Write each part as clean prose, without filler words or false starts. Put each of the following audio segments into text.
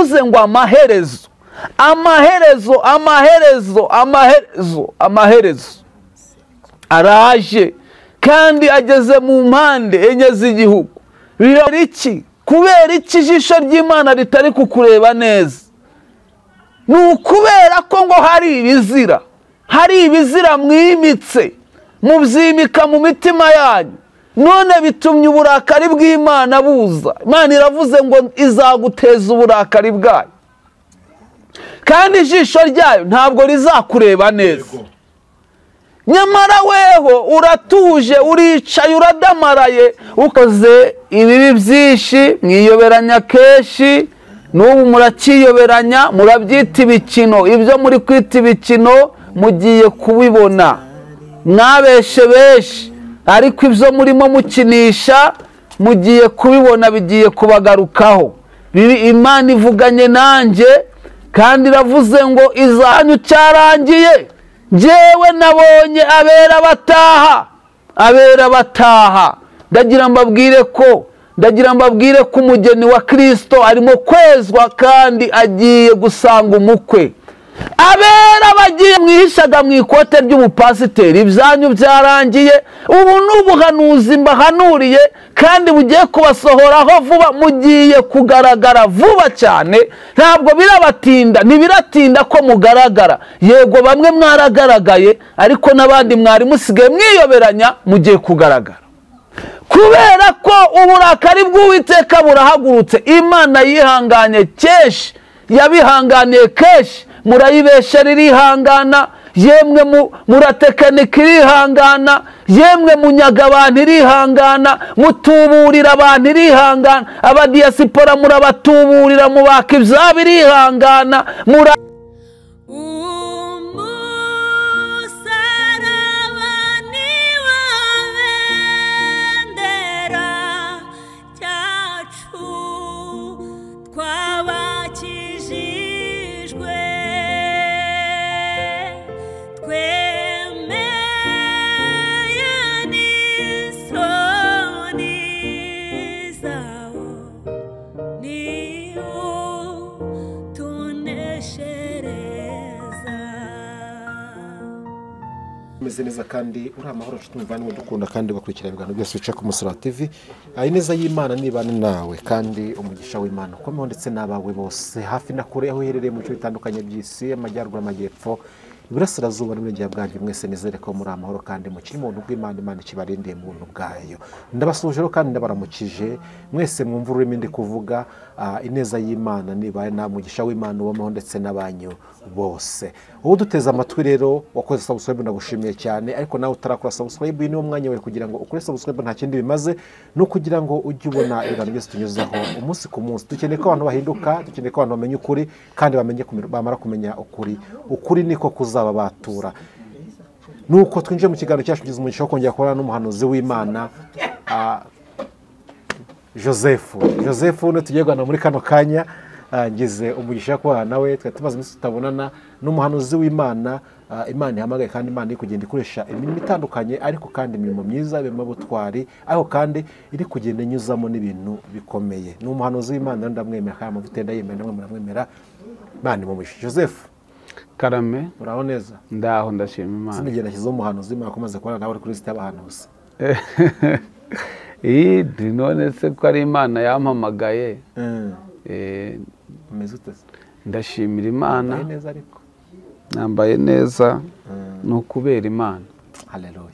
uze ngo amaherezo araje kandi ageze mu mpande enye z'igihugu. Birabera iki? Kubera iki ijisho ry'Imana ritari kukureba neza? Ni ukubera ko ngo hari ibizira mwimitse, mubyimika mu mitima yanyu, none bitumye uburakari bw'Imana buza. Imana iravuze ngo izaguteza uburakari bwayo, kandi ijisho ryayo ntabwo rizakureba neza. Nyamara weho uratuje, uricaye, uradamaraye, ukoze ibibi byinshi, mwiyoberanya kenshi, n'ubu murakiyoberanya, murabyita ibikino. Ibyo muri kwita ibikino mugiye kubibona. Mwabeshe benshi, ariko ibyo murimo mukinisha mugiye kubibona, bigiye kubagarukaho. Imana ivuganye nanjye kandi iravuze ngo izanyu cyarangiye. Jewe nabonye abera bataha. Ndagira mbabwire ko umugeni wa Kristo arimo kwezwa kandi agiye gusanga umukwe. Abera bagiye mwihishaga mu ikote ry'umupasiteri, ibyanyu byarangiye. Ubu n'ubuhanuzi mbahanuriye kandi bugiye kubasohoraho vuba, mugiye kugaragara vuba cyane. Ntabwo ntibiratinda ko mugaragara. Yego bamwe mwaragaragaye, ariko n'abandi mwari musigaye mwiyoberanya, mugiye kugaragara. Kubera ko uburakari bw'Uwiteka burahagurutse. Imana yihanganye kenshi, yabihanganiye kenshi. Murayibesha irihangana, yemwe muratekinika irihangana, yemwe munyaga abantu irihangana, mutuburira abantu irihangana, abadiyasipora murabatuburira, mubaka ibyabo irihangana. Meze neza kandi uri amahoro nshuti muvandimwe dukunda kandi bakurikira ibiganiro byose bica ku Musaraba TV. Ineza y'Imana nibane nawe kandi umugisha w'Imana ukomeho ndetse n'abawe bose hafi na kure, aho uherereye mu bice bitandukanye by'isi, amajyaruguru, amajyepfo, iburasirazuba n'uburengerazuba bwanjye. Mwese nizere ko muri amahoro kandi mukiri mu buntu bw'Imana. Imana ikibarindiye mu buntu bwayo. Ndabasuje kandi ndabaramukije mwese mwumva ururimi ndi kuvuga. Ineza y'Imana nibane na mugisha w'Imana ubaho ndetse n'abanyu bose. Ubu duteze amatwi rero, wakoze subscribe ndagushimiye cyane, ariko nawe utarakora subscribe ni umwanya wawe kugira ngo ukore subscribe. Nta kindi bimaze no kugira ngo ujye ubona ibiganiro byose tunyuzaho umunsi ku munsi. Dukeneye ko abantu bahinduka, dukeneye ko abantu bamenye ukuri kandi bamara kumenya ukuri niko kuzaba batura. Nuko twinjiye mu kiganiro cyacu kigize umugisha wo kongera kubana n'umuhanuzi w'Imana Joseph no tugiye guhana muri kano kanya. Ngize umugisha ko nawe twa tumaze iminsi tutabonana n'umuhanuzi w'Imana. Imana ihamagaye kandi Imana iri kugenda ikoresha imirimo itandukanye, ariko kandi imirimo myiza, birimo butwari, aho kandi iri kugenda inyuzamo n'ibintu bikomeye. Ni umuhanuzi w'Imana, ndamwemera kandi amavuta ndayemera, namwe muramwemera. Imana imumishe. Joseph Karame, uraho neza? Ndaho ndashima Imana. Sinigera nashyizeho umuhanuzi w'Imana kumaze kubana nawe kuri liste y'abahanuzi. None se ko ari Imana yampamagaye. Umeze ute? Ndashimira Imana. Nambaye neza ariko. Nambaye neza ni ukubera Imana. Haleluya.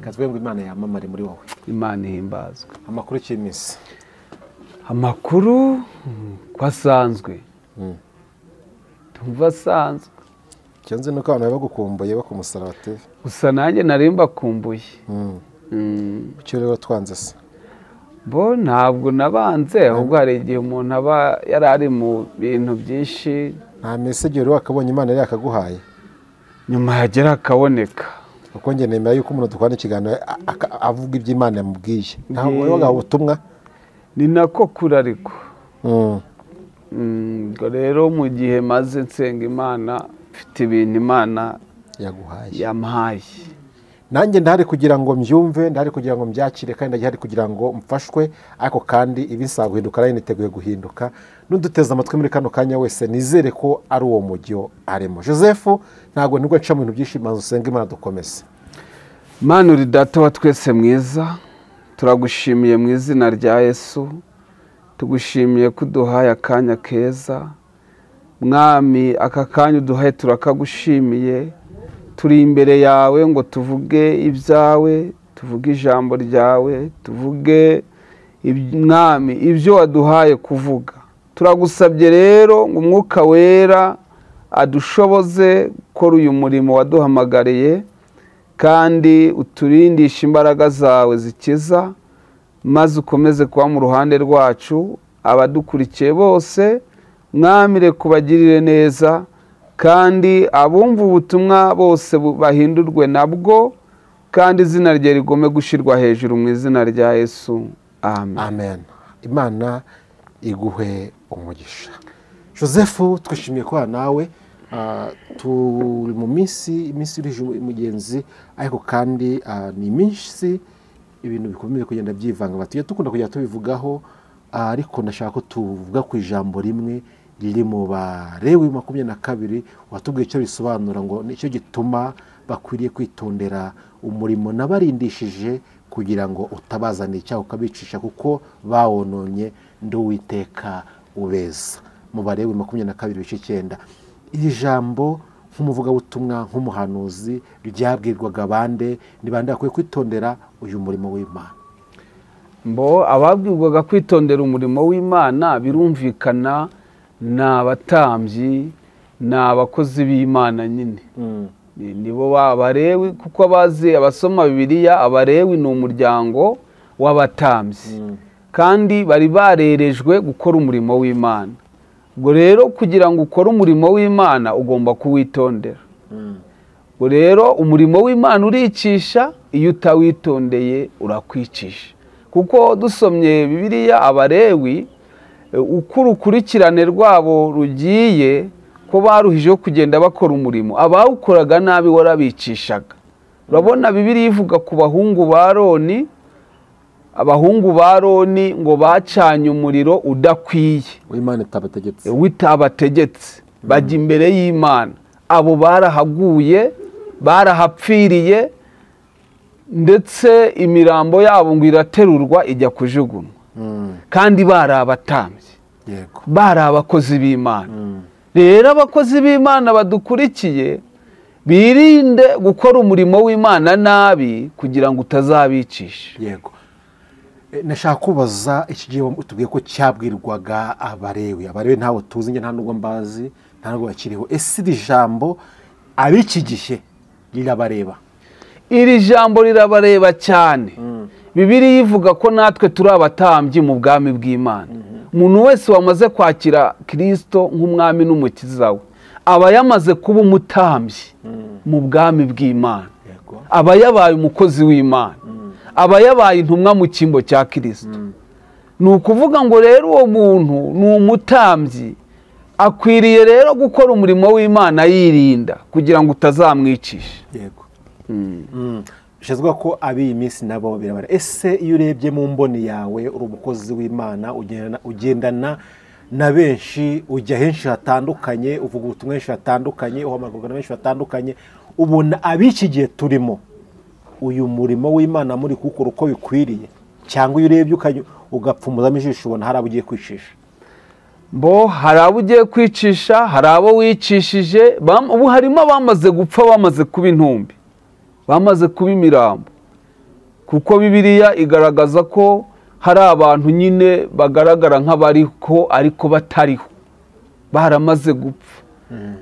Kazwe ngo Imana yamamare muri wowe. Imana ihimbazwe. Amakuru cy'imisi. Amakuru kwasanzwe. Tumva sanzwe. Cyanze nuko abantu bagukumbuye bakumusaraba TV. Gusa nanjye narimba kumbuye. Cyo rero twanze se. Bo ntabwo nabanze, ahubwo hari igihe umuntu aba yarari mu bintu byinshi. Nta message rero akabonye Imana yari akaguhaye. Nyuma yagera akaboneka. Uko nge nemera yuko umuntu dukwana ikiganiro avuga iby'Imana yamubwiye. Ntabwo wabaga ubutumwa. Ni nako kuri ariko. Rero mu gihe maze nsenga Imana, mfite ibintu Imana yaguhaye. Yampaye. nanjye ndahari kugira ngo mbyumve, ndahari kugira ngo mbyakire, kandi ndahari kugira ngo mfashwe, ariko kandi ibisaba guhinduka nayo niteguye guhinduka. N'uduteze amatwi muri kano kanya wese nizere ko ari uwo mujyo arimo. Joseph, ntabwo nibwo nca mu bintu byinshi, manza usenge Imana dukomeze. Mana uri data wa twese mwiza, turagushimiye mu izina rya Yesu, tugushimiye ko uduhaye akanya keza. Mwami, aka kanya uduhaye turakagushimiye, turi imbere yawe ngo tuvuge ibyawe, tuvuge ijambo ryawe, tuvuge Mwami ibyo waduhaye kuvuga. Turagusabye rero ngo Umwuka Wera adushoboze gukora uyu murimo waduhamagariye, kandi uturindishe imbaraga zawe zikiza, maze ukomeze kuba mu ruhande rwacu. Abadukurikiye bose Mwami reka ubagirire neza, kandi abumva ubutumwa bose bahindurwe nabwo, kandi izina rye rigome gushyirwa hejuru mu izina rya Yesu. Amen. Amen. Imana iguhe umugisha. Joseph, twishimiye kuba nawe. Turi mu minsi irije umugenzi, ariko kandi ni iminsi ibintu bikomeye kugenda byivanga. Batuye dukunda kujya tubivugaho, ariko ndashaka ko tuvuga ku ijambo rimwe riri mu Balewi 22, watubwiye icyo bisobanura, ngo nicyo gituma bakwiriye kwitondera umurimo nabarindishije, kugira ngo utabazana icyaha ukabicisha, kuko bawononye ndi Uwiteka ubeza. Mu Balewi 22:9. Iri jambo nk'umuvugabutumwa, nk'umuhanuzi, ryabwirwaga bande? Ni bande bakwiye kwitondera uyu murimo w'Imana? Ababwirwaga kwitondera umurimo w'Imana birumvikana ni abatambyi, ni abakozi b'Imana nyine. Nibo Abalewi, kuko abazi abasoma Bibiliya, Abalewi ni umuryango w'abatambyi, kandi bari barerejwe gukora umurimo w'Imana. Ubwo rero kugira ngo ukore umurimo w'Imana ugomba kuwitondera. Ubwo rero umurimo w'Imana uricisha, iyo utawitondeye urakwicisha. Kuko dusomye Bibiliya, Abalewi uko urukurikirane rwabo rugiye, ko baruhijeho kugenda bakora umurimo, abawukoraga nabi warabicishaga. Urabona Bibiliya ivuga ku bahungu ba Aroni, abahungu ba Aroni ngo bacanye umuriro udakwiye, w'Imana itabategetse, witabategetse, bajya imbere y'Imana. Abo barahaguye, barahapfiriye, ndetse imirambo yabo ngo iraterurwa ijya kujugunywa. Kandi bari abatambyi, bari abakozi b'Imana. Rero abakozi b'Imana badukurikiye, birinde gukora umurimo w'Imana nabi, kugira ngo utazabicisha. Yego. Nashaka kubaza, iki gihe utubwiye ko cyabwirwaga Abalewi. Abalewi ntawe tuzi, nge nta nubwo mbazi, nta nubwo bakiriho. Ese iri jambo ab'iki gihe rirabareba? Iri jambo rirabareba cyane. Bibiliya ivuga ko natwe turi abatambyi mu bwami bw'Imana. Umuntu wese wamaze kwakira Kristo nk'umwami n'umukiza we, aba yamaze kuba umutambyi mu bwami bw'Imana, aba yabaye umukozi w'Imana, aba yabaye intumwa mu cyimbo cya Kristo. Ni ukuvuga ngo rero uwo muntu ni umutambyi, akwiriye rero gukora umurimo w'Imana yirinda, kugira ngo utazamwicisha. Yego. Bishazwa ko ab'iyi minsi nabo birabara. Ese iyo urebye mu mboni yawe, uri umukozi w'Imana, ugendana na benshi, ujya henshi hatandukanye, uvuga ubutumwa henshi hatandukanye, uhamagarwa na benshi hatandukanye, ubona ab'iki gihe turimo uyu murimo w'Imana muri kuwukora uko bikwiriye? Cyangwa iyo urebye ugapfumuzamo ijisho ubona hari abo ugiye kwicisha? Hari abo ugiye kwicisha, hari abo wicishije. Ubu harimo abamaze gupfa, bamaze kuba intumbi, bamaze kuba imirambo. Kuko Bibiliya igaragaza ko hari abantu nyine bagaragara nk'abariho ariko batariho, baramaze gupfa.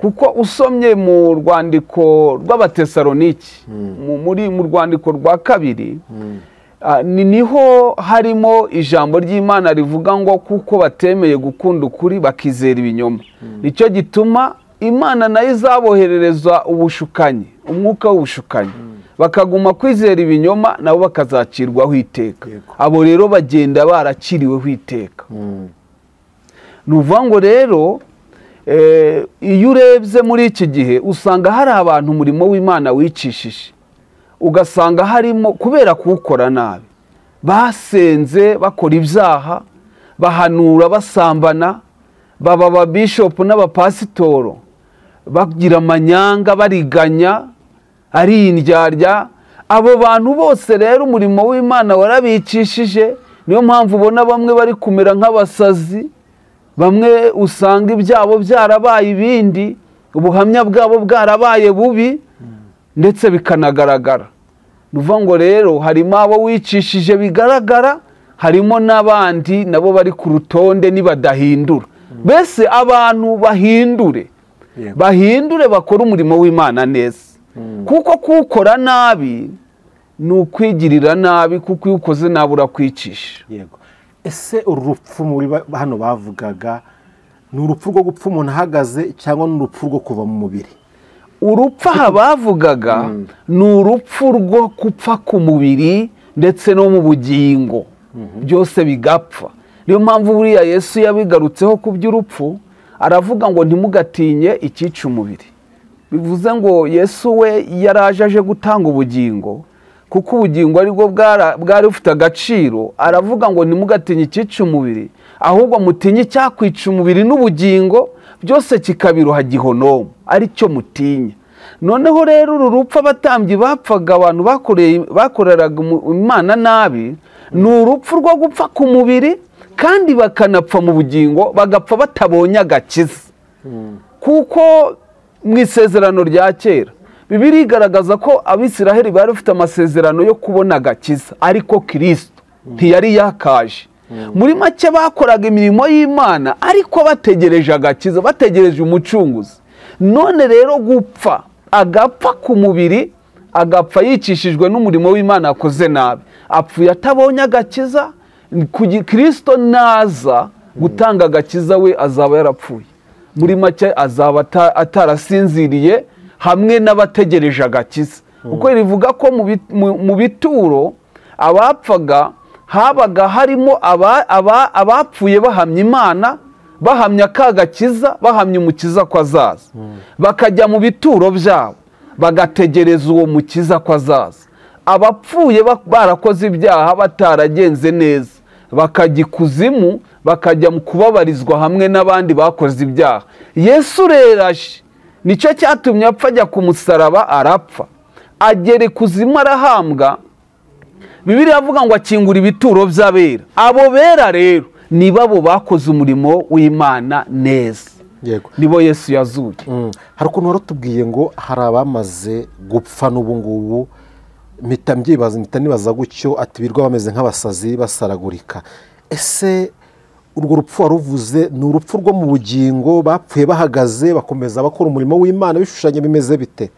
Kuko usomye mu rwandiko rw'Abatesaloniki, mu rwandiko rwa 2, niho harimo ijambo ry'Imana rivuga ngo kuko batemeye gukunda ukuri bakizera ibinyoma, nicyo gituma Imana nayo izaboherereza ubushukanyi, umwuka w'ubushukanyi, bakaguma kwizera ibinyoma, nabo bakazacirwaho iteka. Abo rero bagenda baraciriweho iteka. Ni ukuvuga ngo rero iyo urebye muri iki gihe usanga hari abantu umurimo w'Imana wicishije, ugasanga harimo kubera kuwukora nabi basenze bakora ibyaha bahanura basambana baba ababishopu n'abapasitoro bagira amanyanga bariganya ari indyarya. Abo bantu bose rero umurimo w'Imana warabicishije. Niyo mpamvu ubona bamwe bari kumera nk'abasazi, bamwe usanga ibyabo byarabaye ibindi, ubuhamya bwabo bwarabaye bubi ndetse bikanagaragara. Nuvuga ngo rero harimo abo wicishije bigaragara, harimo n'abandi nabo bari ku rutonde nibadahindura. Bese abantu bahindure bakora umurimo w'Imana neza. Kuko kuwukora nabi ni ukwigirira nabi, kuko iyo ukoze nabi urakwicisha. Yego. Ese uru rupfu muri hano bavugaga ni urupfu rwo gupfa umuntu ahagaze cyangwa ni urupfu rwo kuva mu mubiri? Urupfu aha bavugaga ni urupfu rwo gupfa ku mubiri ndetse no mu bugingo, byose bigapfa. Niyo mpamvu buriya Yesu yabigarutseho ku by'urupfu, aravuga ngo ntimugatinye icyica umubiri. Bivuze ngo Yesu we yaraje aje gutanga ubugingo, kuko ubugingo ari bwo bwari bufite agaciro. Aravuga ngo ntimugatinye icyica umubiri, ahubwo mutinye icyakwica umubiri n'ubugingo, byose kikabiroha gihonomo, ari cyo mutinya. Noneho rero uru rupfu abatambyi bapfaga, abantu bakoreraga Imana nabi, ni urupfu rwo gupfa ku mubiri kandi bakanapfa mu bugingo, bagapfa batabonye agakiza. Kuko mu isezerano rya kera Bibiliya igaragaza ko Abisiraheli bari bafite amasezerano yo kubona agakiza, ariko Kristo ntiyari yakaje. Muri make bakoraga imirimo y'Imana ariko bategereje agakiza, bategereje umucunguzi. None rero gupfa, agapfa ku mubiri, agapfa yicishijwe n'umurimo w'Imana akoze nabi, apfuye atabonye agakiza. Kristo naza gutanga agakiza we azaba yarapfuye. Muri make azaba atarasinziriye hamwe n'abategereje agakiza. Kuko rivuga ko mu bituro abapfaga habaga harimo abapfuye bahamya Imana, bahamya kagakiza, bahamya umukiza ko azaza. Bakajya mu bituro byabo bagategereza uwo mukiza ko azaza. Abapfuye barakoze ibyaha bataragenze neza bakajya ikuzimu, bakajya mu kubabarizwa hamwe n'abandi bakoze ibyaha. Yesu rero aje, nicyo cyatumye apfa, ajya ku musaraba arapfa, agera ikuzimu arahambwa. Bibiliya avuga ngo akingura ibituro by'abera. Abo bera rero nibo abo bakoze umurimo w'Imana neza. Yego. Nibo Yesu yazuye. Hari ukuntu warutubwiye ngo hari abamaze gupfa n'ubu ngubu, mpita nibaza gutyo ati birwa bameze nk'abasazi basaragurika. Ese urwo rupfu waruvuze ni urupfu rwo mu bugingo, bapfuye bahagaze bakomeza bakora umurimo w'Imana, bishushanya bimeze bite?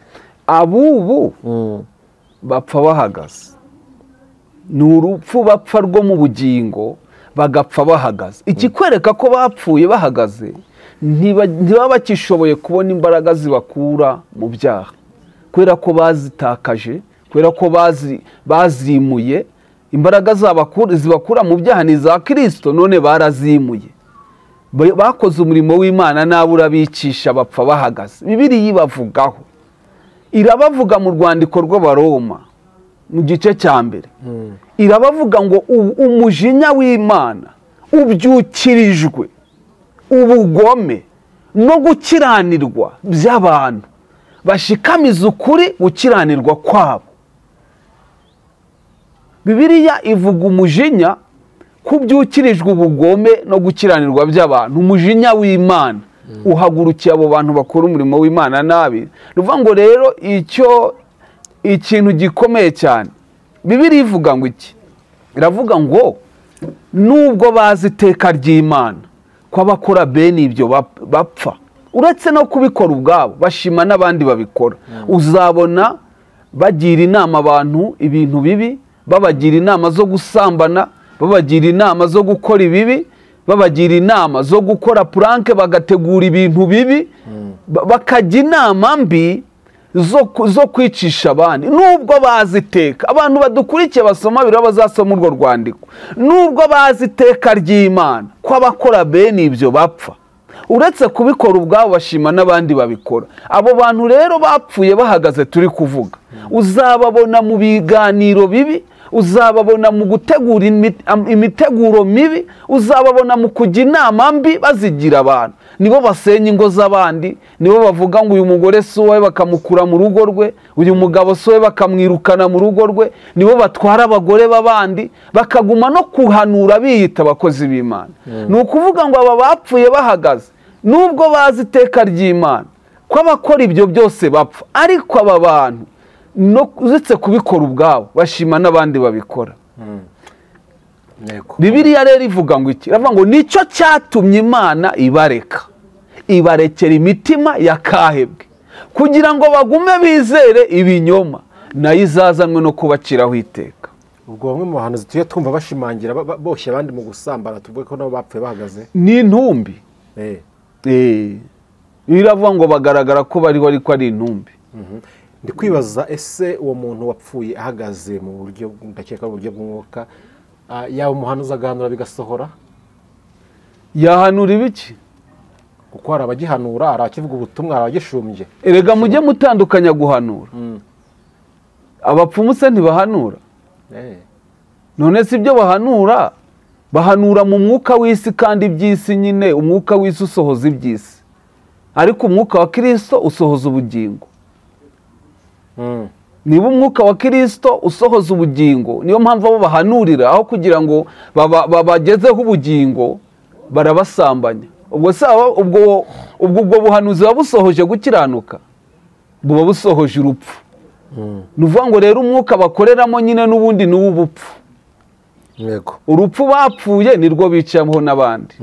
Abubu bapfa bahagaze. Ni urupfu bapfa rwo mu bugingo bagapfa bahagaze. Ikikwereka ko bapfuye bahagaze, ntibaba bakishoboye kubona imbaraga zibakura mu byaha, kubera ko bazitakaje, kubera ko bazimuye. Imbaraga zibakura mu byaha ni za Kristo, none barazimuye. Bakoze umurimo w'Imana nabi urabicisha, bapfa bahagaze. Bibiliya ibavugaho, irabavuga mu rwandiko rw'Abaroma mu gice cya mbere. Irabavuga ngo umujinya w'Imana ubyukirijwe ubugome no gukiranirwa by'abantu bashikamiza ukuri gukiranirwa kwabo. Bibiliya ivuga umujinya kubyukirijwe ubugome no gukiranirwa by'abantu. Umujinya w'Imana uhagurukiye abo bantu bakora umurimo w'Imana nabi. Ruvuga ngo rero ikintu gikomeye cyane, Bibiliya ivuga ngo iki? Iravuga ngo nubwo bazi iteka ry'Imana ko abakora bene ibyo bapfa, uretse no kubikora ubwabo bashima n'abandi babikora. Uzabona bagira inama abantu ibintu bibi, babagira inama zo gusambana, babagira inama zo gukora ibibi, babagira inama zo gukora puranke bagategura ibintu bibi, bakajya inama mbi zo kwicisha abandi. Nubwo bazi iteka, abantu badukurikiye basoma biriya bazasoma urwo rwandiko, nubwo bazi iteka ry'Imana ko abakora bene ibyo bapfa, uretse kubikora ubwabo bashima n'abandi babikora. Abo bantu rero bapfuye bahagaze turi kuvuga, uzababona mu biganiro bibi, uzababona mu gutegura imiteguro mibi, uzababona mu kujya inama mbi bazigira abantu. Nibo basenya ingo z'abandi, nibo bavuga ngo uyu mugore si uwe bakamukura mu rugo rwe, uyu mugabo si uwe bakamwirukana mu rugo rwe, nibo batwara abagore b'abandi bakaguma no kuhanura biyita abakozi b'Imana. Ni ukuvuga ngo aba bapfuye bahagaze nubwo bazi iteka ry'Imana ko abakora ibyo byose bapfa, ariko aba bantu uretse kubikora ubwabo bashima n'abandi babikora. Bibiliya rero ivuga ngo iki? Iravuga ngo nicyo cyatumye Imana ibarekera imitima yakahebwe kugira ngo bagume bizere ibinyoma, nayo izazanwe no kubaciraho iteka. Ubwo bamwe mu bahanuzi tuye twumva bashimangira boshye abandi mu gusambana, tuvuge ko nabo bapfuye bahagaze ni intumbi. Biravuga ngo bagaragara ko bariho ariko ari intumbi. Ndi kwibaza, ese uwo muntu wapfuye ahagaze mu buryo, ndakeka uburyo bw'umwuka, yaba umuhanuzi agahanura bigasohora? Yahanura ibiki? Kuko hari abagihanura, hari abakivuga ubutumwa, hari abagishumbye. Erega mujye mutandukanya guhanura. Abapfumu se ntibahanura? None si ibyo bahanura, bahanura mu mwuka w'isi, kandi iby'isi nyine umwuka w'isi usohoza iby'isi, ariko umwuka wa Kristo usohoza ubugingo. Niba umwuka wa Kristo usohoza ubugingo, niyo mpamvu abo bahanurira aho kugira ngo babagezeho ubugingo barabasambanya. Ubwo saba ubwo buhanuzi babusohoje gukiranuka, buba busohoje urupfu. Nuvuga ngo rero umwuka bakoreramo nyine n'ubundi ni uw'ubupfu. Yego, urupfu bapfuye nirwo bicamo n'abandi.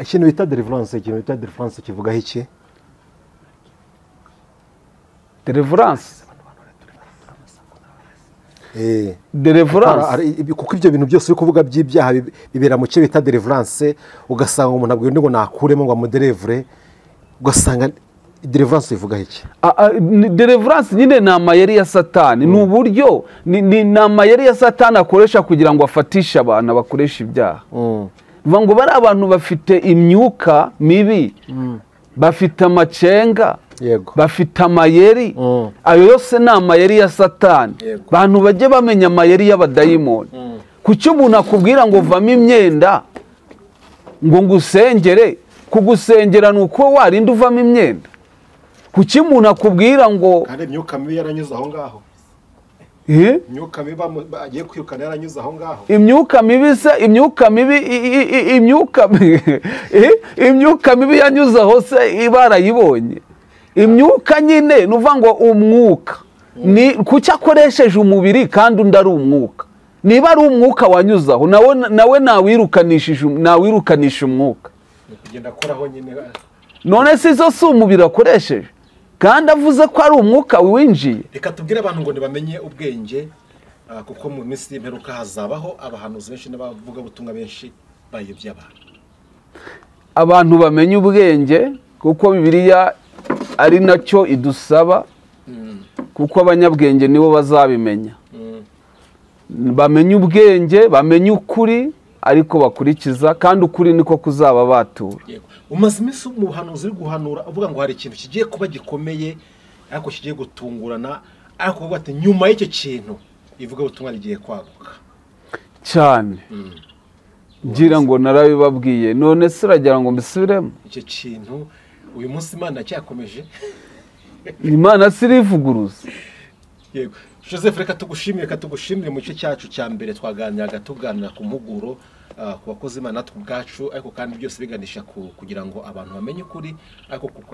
Ikintu bita deliverance kivugaho iki? Deliverance kuko ibyo bintu byose uri kuvuga by'ibyaha bibera mu cyo bita deliverance, ugasanga umuntu abwiye ngo nakuremo ngo amudelevure, ugasanga deliverance ivuga iki? Deliverance nyine ni amayeri ya Satani, ni uburyo, ni amayeri ya Satani akoresha kugira ngo afatishe abantu bakoresha ibyaha. Bivuga ngo bari abantu bafite imyuka mibi, bafite amacenga, bafite amayeri, ayo yose ni amayeri ya Satani. Abantu bajye bamenya amayeri y'abadayimoni. Kuki umuntu akubwira ngo vamo imyenda ngo ngusengere, kugusengera ni uko warinda uvamo imyenda? Kuki umuntu akubwira ngo kandi imyuka mibi yaranyuze aho ngaho? Imyuka mibi agiye kwirukana yaranyuze aho ngaho. Imyuka mibi se, imyuka mibi yanyuze aho se barayibonye? Imyuka nyine nuvuga ngo umwuka ni kuki akoresheje umubiri kandi undi ari umwuka? Niba ari umwuka wanyuzaho, nawe nawirukanisha umwuka. Kugenda akoraho nyine. None si zo si umubiri akoresheje, kandi avuze ko ari umwuka winjiye. Reka tubwire abantu ngo ntibamenye ubwenge, kuko mu minsi y'imperuka hazabaho abahanuzi benshi n'abavuga ubutumwa benshi bayobya abantu. Abantu bamenye ubwenge, kuko Bibiliya ari nacyo idusaba, kuko abanyabwenge nibo bazabimenya. Bamenye ubwenge, bamenye ukuri, ariko bakurikiza, kandi ukuri niko kuzaba batura. Umaze iminsi umuhanuzi uri guhanura avuga ngo hari ikintu kigiye kuba gikomeye, ariko kigiye gutungurana, ariko uvuga ati nyuma y'icyo kintu ivuga ubutumwa rigiye kwaguka cyane. Ngira ngo narabibabwiye, none se uragira ngo mbisubiremo? Icyo kintu uyu munsi Imana cyakomeje. Imana sirivuguruza. Yego, Joseph, reka tugushimire mu gice cyacu cya mbere twaganiraga tuganira ku mpuguro ku bakozi Imana natwe ubwacu, ariko kandi byose biganisha kugira ngo abantu bamenye ukuri,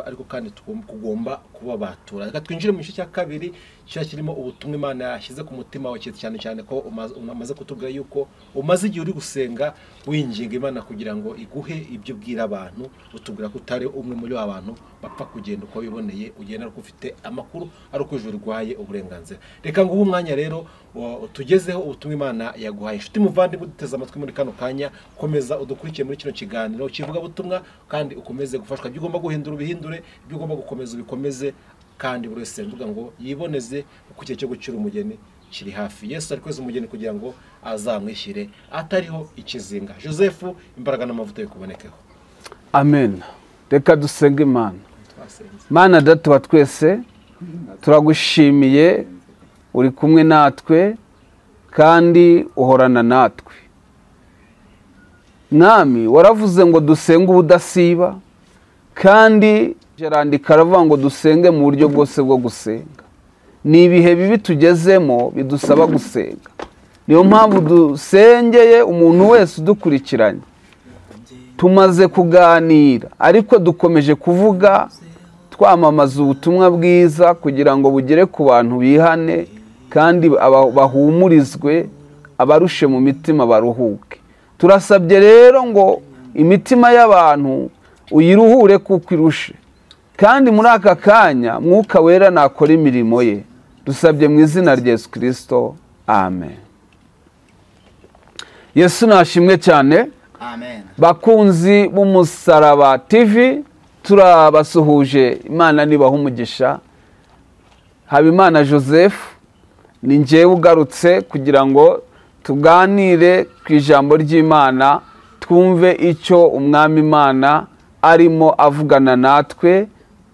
ariko kandi tugomba kuba batura. Reka twinjire mu gice cya kabiri kirimo ubutumwa Imana yashyize ku mutima wawe, cyane cyane ko umaze kutubwira yuko umaze igihe uri gusenga winginga Imana kugira ngo iguhe ibyo ubwira abantu. Utubwira ko utari umwe muri abantu bapfa kugenda uko biboneye, ugenda ko ufite amakuru ari uko ijuru rwaye uburenganzira. Reka nguhe umwanya rero tugezeho ubutumwa Imana yaguhaye. Inshuti muvandimwe duteze amatwi muri kano kanya, komeza udukurikiye muri kino kiganiro kivuga butumwa, kandi ukomeze gufashwa. Ibyo ugomba guhindura ubihindure, ibyo ugomba gukomeza ubikomeze, kandi buri wese mvuga ngo yiboneze kuko igihe cyo gucira umugeni kiri hafi. Yesu ari kweza umugeni kugira ngo azamwishyire atariho ikizinga. Joseph, imbaraga n'amavuta yo kubonekeho. Amen. reka dusenge Imana. Mana Data wa twese, turagushimiye, uri kumwe natwe kandi uhorana natwe. Mwami, waravuze ngo dusenge ubudasiba, kandi jarandika aravuga ngo dusenge mu buryo bwose bwo gusenga. Ni ibihe bibi tugezemo bidusaba gusenga. Niyo mpamvu dusengeye umuntu wese udukurikiranye. Tumaze kuganira, ariko dukomeje kuvuga twamamaza ubutumwa bwiza kugira ngo bugere ku bantu bihane kandi bahumurizwe, abarushe mu mitima baruhuke. Turasabye rero ngo imitima y'abantu uyiruhure kuko irushe, kandi muri aka kanya Mwuka Wera nakora imirimo ye. Dusabye mu izina rya Yesu Kristo, amen. Yesu nashimwe cyane. Amen. Bakunzi b'Umusaraba TV, turabasuhuje. Imana nibaha umugisha. Habimana Joseph ni njyewe ugarutse kugira ngo tuganire ku ijambo ry'Imana, twumve icyo Umwami Imana arimo avugana natwe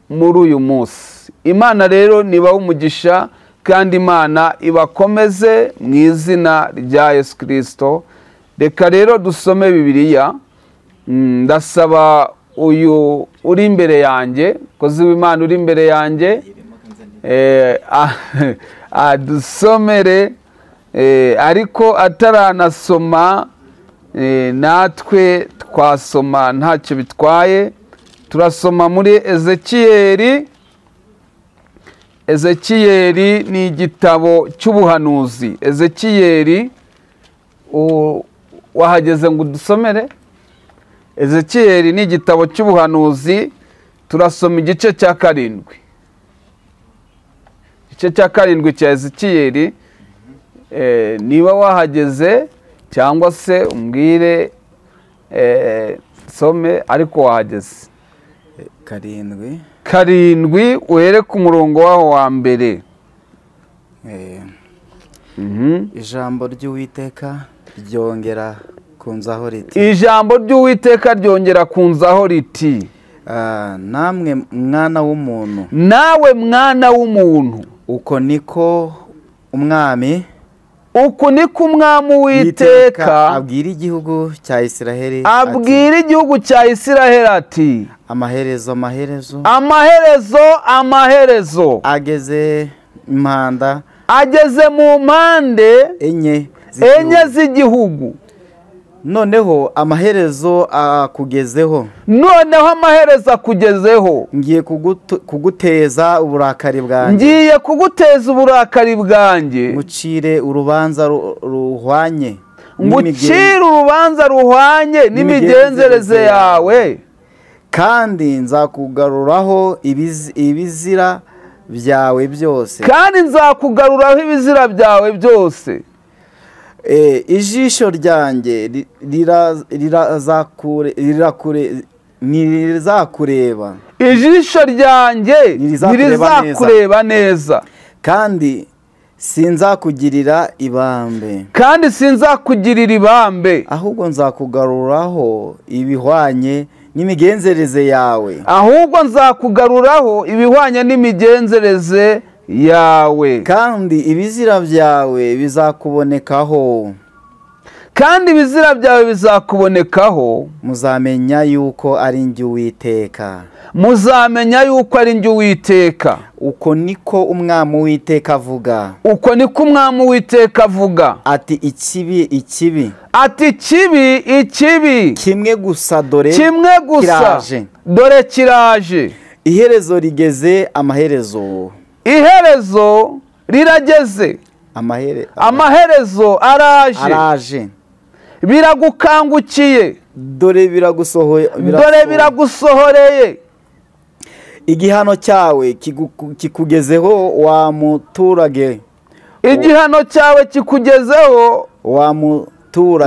muri uyu munsi. Imana rero nibaha umugisha, kandi Imana ibakomeze mu izina rya Yesu Kristo. Reka rero dusome Bibiliya. Ndasaba uyu uri imbere yanjye, kozi w'Imana uri imbere yanjye, dusomere, ariko ataranasoma natwe twasoma ntacyo bitwaye. Turasoma muri Ezekiyeli. Ezekiyeli ni igitabo cy'ubuhanuzi. Ezekiyeli, wahageze ngo dusomere? Ezekiyeli ni igitabo cy'ubuhanuzi. Turasoma igice cya 7. Igice cya 7 cya Ezekiyeli. Niba wahageze cyangwa se umbwire some, ariko wahageze. 7 uhere ku murongo waho wa mbere. Ijambo ry'Uwiteka ryongera kunzaho riti. Ijambo ry'Uwiteka ryongera kunzaho riti. Namwe mwana w'umuntu. Nawe mwana w'umuntu. Uko niko Umwami Uwiteka abwira igihugu cya Isiraheli. Abwira igihugu cya Isiraheli ati, amaherezo ageze mu mpande enye z'igihugu. Noneho amaherezo akugezeho. Ngiye kuguteza uburakari bwanjye. Ngucire urubanza ruhwanye n'imigenzereze yawe. Kandi nzakugaruraho ibizira byawe byose. Ijisho ryanjye ntirizakureba. Ijisho ryanjye ntirizakureba neza. Kandi sinzakugirira ibambe. Ahubwo nzakugaruraho ibihwanye n'imigenzereze yawe. Kandi ibizira byawe bizakubonekaho. Muzamenya yuko ari njye Uwiteka. Uko niko Umwami Uwiteka avuga. Ati ikibi. Kimwe gusa dore kiraje. Iherezo rigeze amaherezo. Iherezo rirageze. Amaherezo araje. Biragukangukiye. Dore biragusohoreye. Igihano cyawe kikugezeho wa muturage.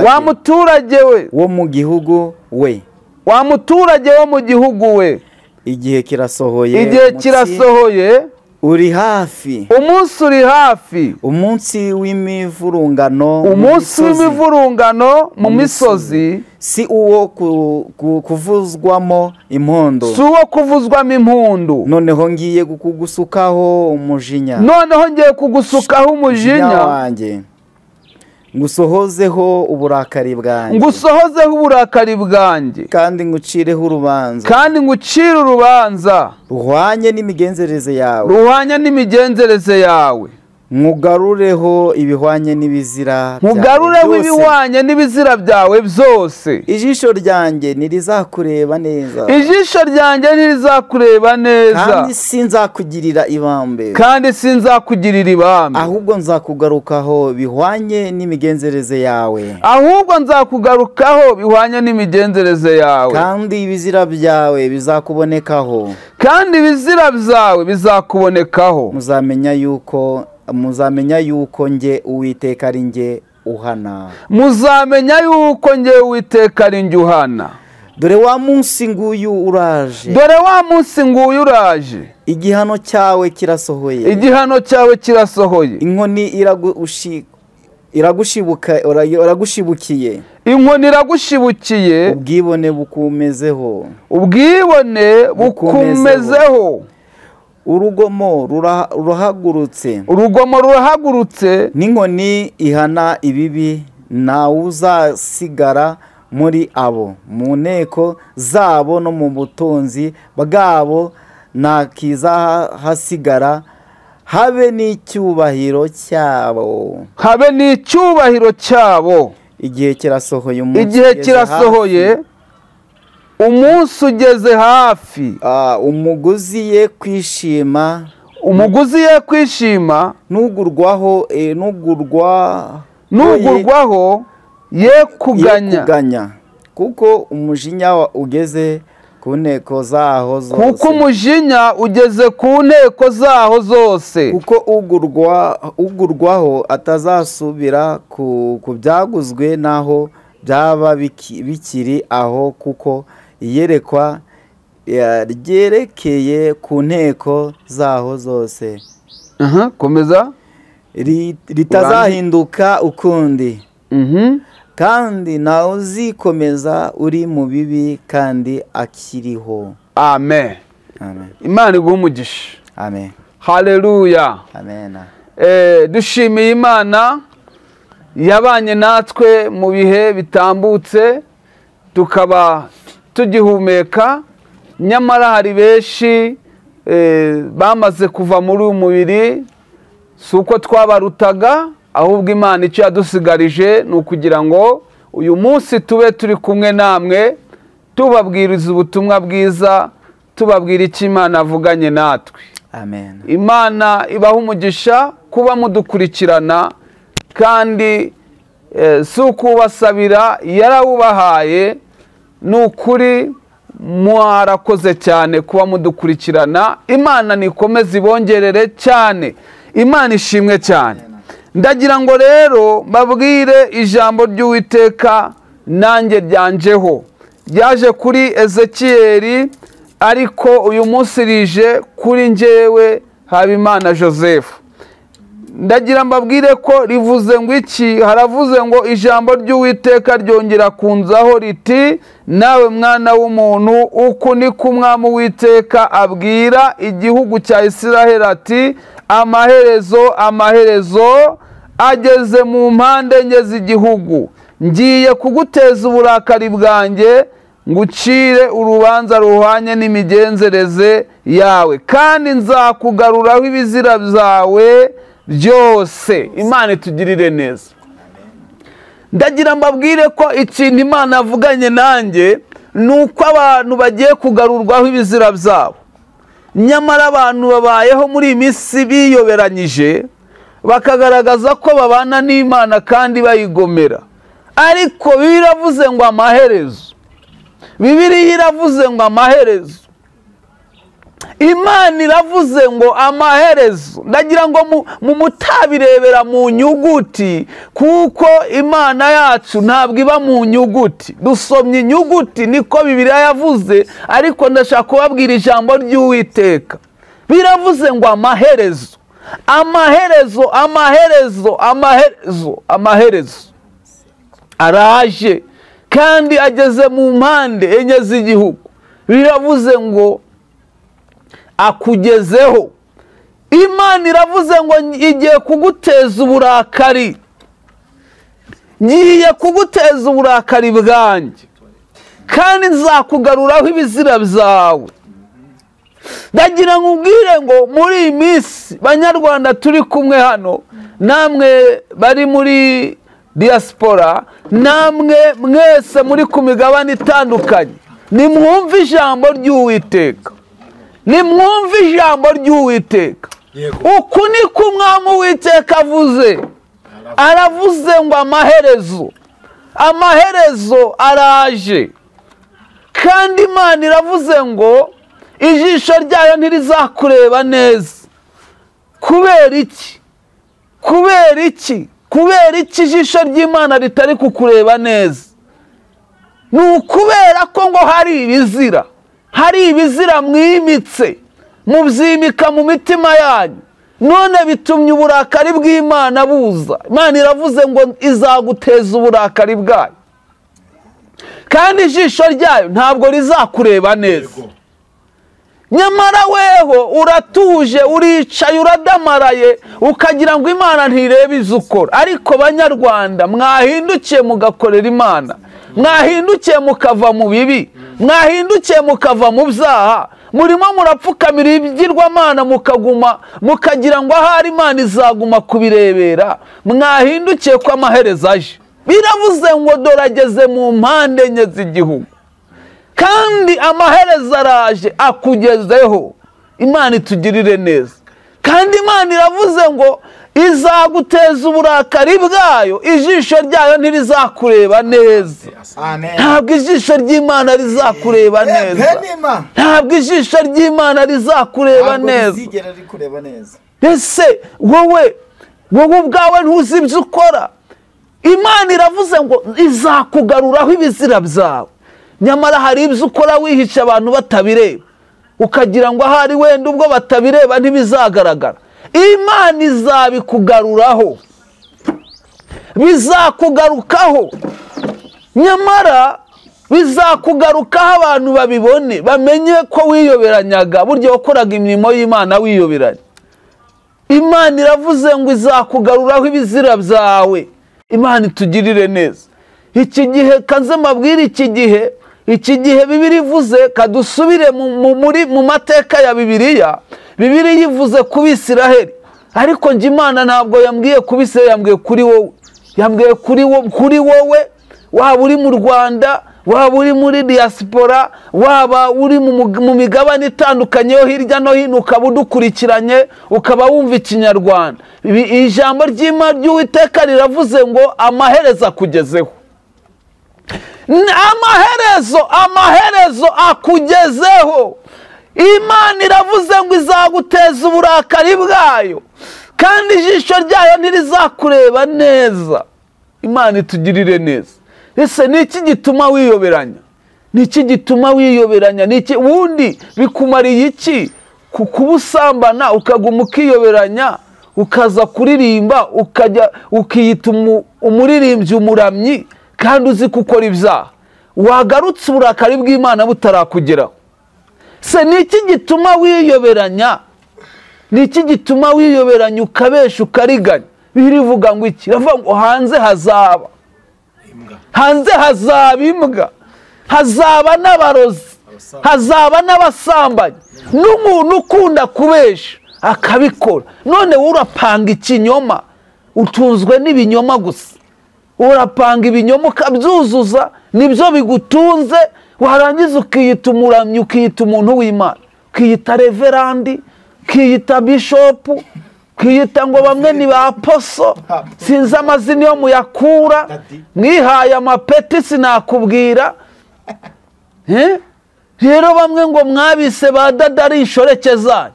Wa muturage we. Wo mu gihugu we. Igihe kirasohoye. uri hafi, umunsi uri hafi, umunsi w'imivurungano, umunsi w'imivurungano mu misozi, si uwo kuvuzwamo impundu, si uwo kuvuzwamo impundu. noneho ngiye kugusukaho umujinya, noneho ngiye kugusukaho umujinya wanjye, ngusohozeho uburakari bwanjye, ngusohozeho uburakari bwanjye, kandi ngucireho urubanza, kandi ngucire urubanza ruhwanye n'imigenzereze yawe, ruhwanye n'imigenzereze yawe, nkugarureho ibihwanye n'ibizira nkugarureho ibihwanye n'ibizira byawe byose. ijisho ryanjye ntirizakureba neza, ijisho ryanjye ntirizakureba neza, kandi sinzakugirira ibambe, kandi sinzakugirira ibambe, ahubwo nzakugarukaho bihwanye n'imigenzereze yawe, ahubwo nzakugarukaho bihwanye n'imigenzereze yawe, kandi ibizira byawe bizakubonekaho, kandi ibizira byawe bizakubonekaho. muzamenya yuko nge Uwiteka ari nge uhana, muzamenya yuko nge Uwiteka ari nge uhana. dore wa munsi nguyu uraje, dore wa munsi nguyu uraje, igihano cyawe kirasohoye, igihano cyawe kirasohoye, inkoni iragushibukiye, inkoni iragushibukiye, ubwibone bukumezeho, ubwibone bukumezeho, urugomo rurahagurutse, urugomo rurahagurutse, n'inkoni ihana ibibi, ntawe uzasigara muri abo, mu nteko zabo no mu butunzi bwabo nta kizahasigara, habe n'icyubahiro cyabo, habe n'icyubahiro cyabo. igihe kirasohoye, umunsi igihe kirasohoye, umunsi ugeze hafi, umuguzi ye kwishima, umuguzi ye kwishima, nugurwaho ye kuganya, kuko umujinya ugeze ku nteko zaho zose, kuko umujinya ugeze ku nteko zaho zose, kuko ugurwaho atazasubira ku byaguzwe naho byaba bikiri aho, kuko iyerekwa ryerekeye ku nteko zaho zose, komeza, ritazahinduka ukundi, kandi nawe uzikomeza uri mu bibi kandi akiriho. amen. Imana iguhe umugisha. Amen. Haleluya. Amen. Dushimiye Imana yabanye natwe mu bihe bitambutse, tukaba tugihumeka, nyamara hari benshi bamaze kuva muri uyu mubiri, si uko twabarutaga, ahubwo Imana icyo yadusigarije ni ukugira ngo uyu munsi tube turi kumwe namwe, tubabwiriza ubutumwa bwiza, tubabwira icyo Imana avuganye natwe. Amen. Imana ibaha umugisha kuba mudukurikirana, kandi si ukubasabira, yarawubahaye. Ni ukuri mwarakoze cyane kuba mudukurikirana. Imana nikomeze ibongerere cyane, Imana ishimwe cyane. Ndagira ngo rero babwire ijambo ry'Uwiteka nanjye ryanjeho, ryaje kuri Ezekiyeli, ariko uyu munsi rije kuri njyewe Habimana Joseph. Ndagira mbabwire ko rivuze ngo iki? Haravuze ngo ijambo ry'Uwiteka ryongera kunzaho riti, nawe mwana w'umuntu, uku niko Umwami Uwiteka abwira igihugu cya Isiraheli ati, amaherezo ageze mu mpande enye z'igihugu, ngiye kuguteza uburakari bwanjye, ngucire urubanza ruhwanye n'imigenzereze yawe, kandi nzakugaruraho ibizira byawe byose. Imana itugirire neza. Ndagira mbabwire ko ikintu Imana avuganye nanjye ni uko abantu bagiye kugarurwaho ibizira byabo. Nyamara abantu babayeho muri iyi minsi biyoberanyije, bakagaragaza ko babana n'Imana kandi bayigomera. Ariko Bibiliya iravuze ngo amaherezo, Bibiliya iravuze ngo amaherezo, Imana iravuze ngo amaherezo. Ndagira ngo mutabirebera mu nyuguti, kuko Imana yacu ntabwo iba mu nyuguti. Dusomye inyuguti, niko Bibiliya yavuze, ariko ndashaka kubabwira ijambo ry'Uwiteka. biravuze ngo amaherezo, amaherezo, amaherezo, amaherezo, amaherezo araje kandi ageze mu mpande enye z'igihugu. Biravuze ngo akugezeho. Imana iravuze ngo igiye kuguteza uburakari, ngiye kuguteza uburakari bwanjye kandi nzakugaruraho ibizira byawe. Ndagira ngo ubwire ngo muri iyi minsi banyarwanda turi kumwe hano, namwe bari muri diaspora, namwe mwese muri ku migabane itandukanye, nimwumve ijambo ry'Uwiteka, nimwumve ijambo ry'Uwiteka. Uku niko umwami Uwiteka avuze. Aravuze ngo amaherezo, amaherezo araje kandi Imana iravuze ngo ijisho ryayo ntirizakureba neza. Kubera iki? Kubera iki? Kubera iki ijisho ry'Imana ritari kukureba neza? Ni ukubera ko ngo hari ibizira, hari ibizira mwimitse, mubyimika mu mitima yanyu, none bitumye uburakari bw'Imana buza. Imana iravuze ngo izaguteza uburakari bwayo kandi ijisho ryayo ntabwo rizakureba neza. Nyamara weho uratuje, uricaye, uradamaraye, ukagira ngo Imana ntirebe izo ukora. Ariko banyarwanda, mwahindukiye mugakorera Imana, mwahindukiye mukava mu bibi, mwahindukiye mukava mu byaha, murimo murapfukamira ibigirwamana mukaguma mukagira ngo ahari Imana izaguma kubirebera. Mwahindukiye ko amaherezo aje. Biravuze ngo dore ageze mu mpande enye z'igihugu kandi amaherezo araje akugezeho. Imana itugirire neza. Kandi Imana iravuze ngo izaguteza uburakari bwayo, ijisho ryayo ntirizakureba neza. Ntabwo ijisho ry'Imana rizakureba neza, ntabwo ijisho ry'Imana rizakureba neza. Ese wowe ubwawe ntuzi ibyo ukora? Imana iravuze ngo izakugaruraho ibizira byawe. Nyamara hari ibyo ukora wihisha abantu batabireba, ukagira ngo ahari wenda ubwo batabireba ntibizagaragara. Imana izabikugaruraho, bizakugarukaho. Nyamara bizakugarukaho abantu babibone, bamenye ko wiyoberanyaga, burya wakoraga imirimo y'Imana wiyoberanya. Imana iravuze ngo izakugaruraho ibizira byawe. Imana itugirire neza. Iki gihe kaze mabwire, iki gihe Bibiliya ivuze, kadusubire mu mateka ya Bibiliya. Bibiliya ivuze ku Bisiraheli, ariko nje Imana ntabwo yambwiye ku Bisiraheli, yambwiye kuri wowe. Yambwiye kuri wowe, waba uri mu Rwanda, waba uri muri diaspora, waba uri mu migabane itandukanye yo hirya no hino, ukaba udukurikiranye, ukaba wumva Ikinyarwanda. Ijambo ry'Imana ry'Uwiteka riravuze ngo amaherezo akugezeho. Amaherezo akugezeho. Imana iravuze ngo izaguteza uburakari bwayo kandi ijisho ryayo ntirizakureba neza. Imana itugirire neza. Ese ni iki gituma wiyoberanya? Ni iki gituma wiyoberanya? Ni iki wundi bikumariye iki? Kubusambana ukaguma ukiyoberanya, ukaza kuririmba, ukiyita umuririmbyi, umuramyi, kandi uzi gukora ibyaha. Wagarutse uburakari bw'Imana butarakugeraho. Se ni iki gituma wiyoberanya? Ni iki gituma wiyoberanya ukabesha ukariganya? Birivuga ngo iki? Ravuga ngo hanze hazaba, hanze hazaba imbwa, hazaba n'abarozi, hazaba n'abasambanyi, n'umuntu ukunda kubesha akabikora. None urapanga ikinyoma, utunzwe n'ibinyoma gusa. Urapanga ibinyoma ukabyuzuza, nibyo bigutunze. Warangiza ukiyita umuramyi, ukiyita umuntu w'Imana, ukiyita reverandi, ukiyita bishopu, ukiyita ngo bamwe ni ba aposo, sinzi amazina yo muyakura, mwihaye amapeti sinakubwira. Rero bamwe ngo mwabise ba dada ari inshoreke zanyu.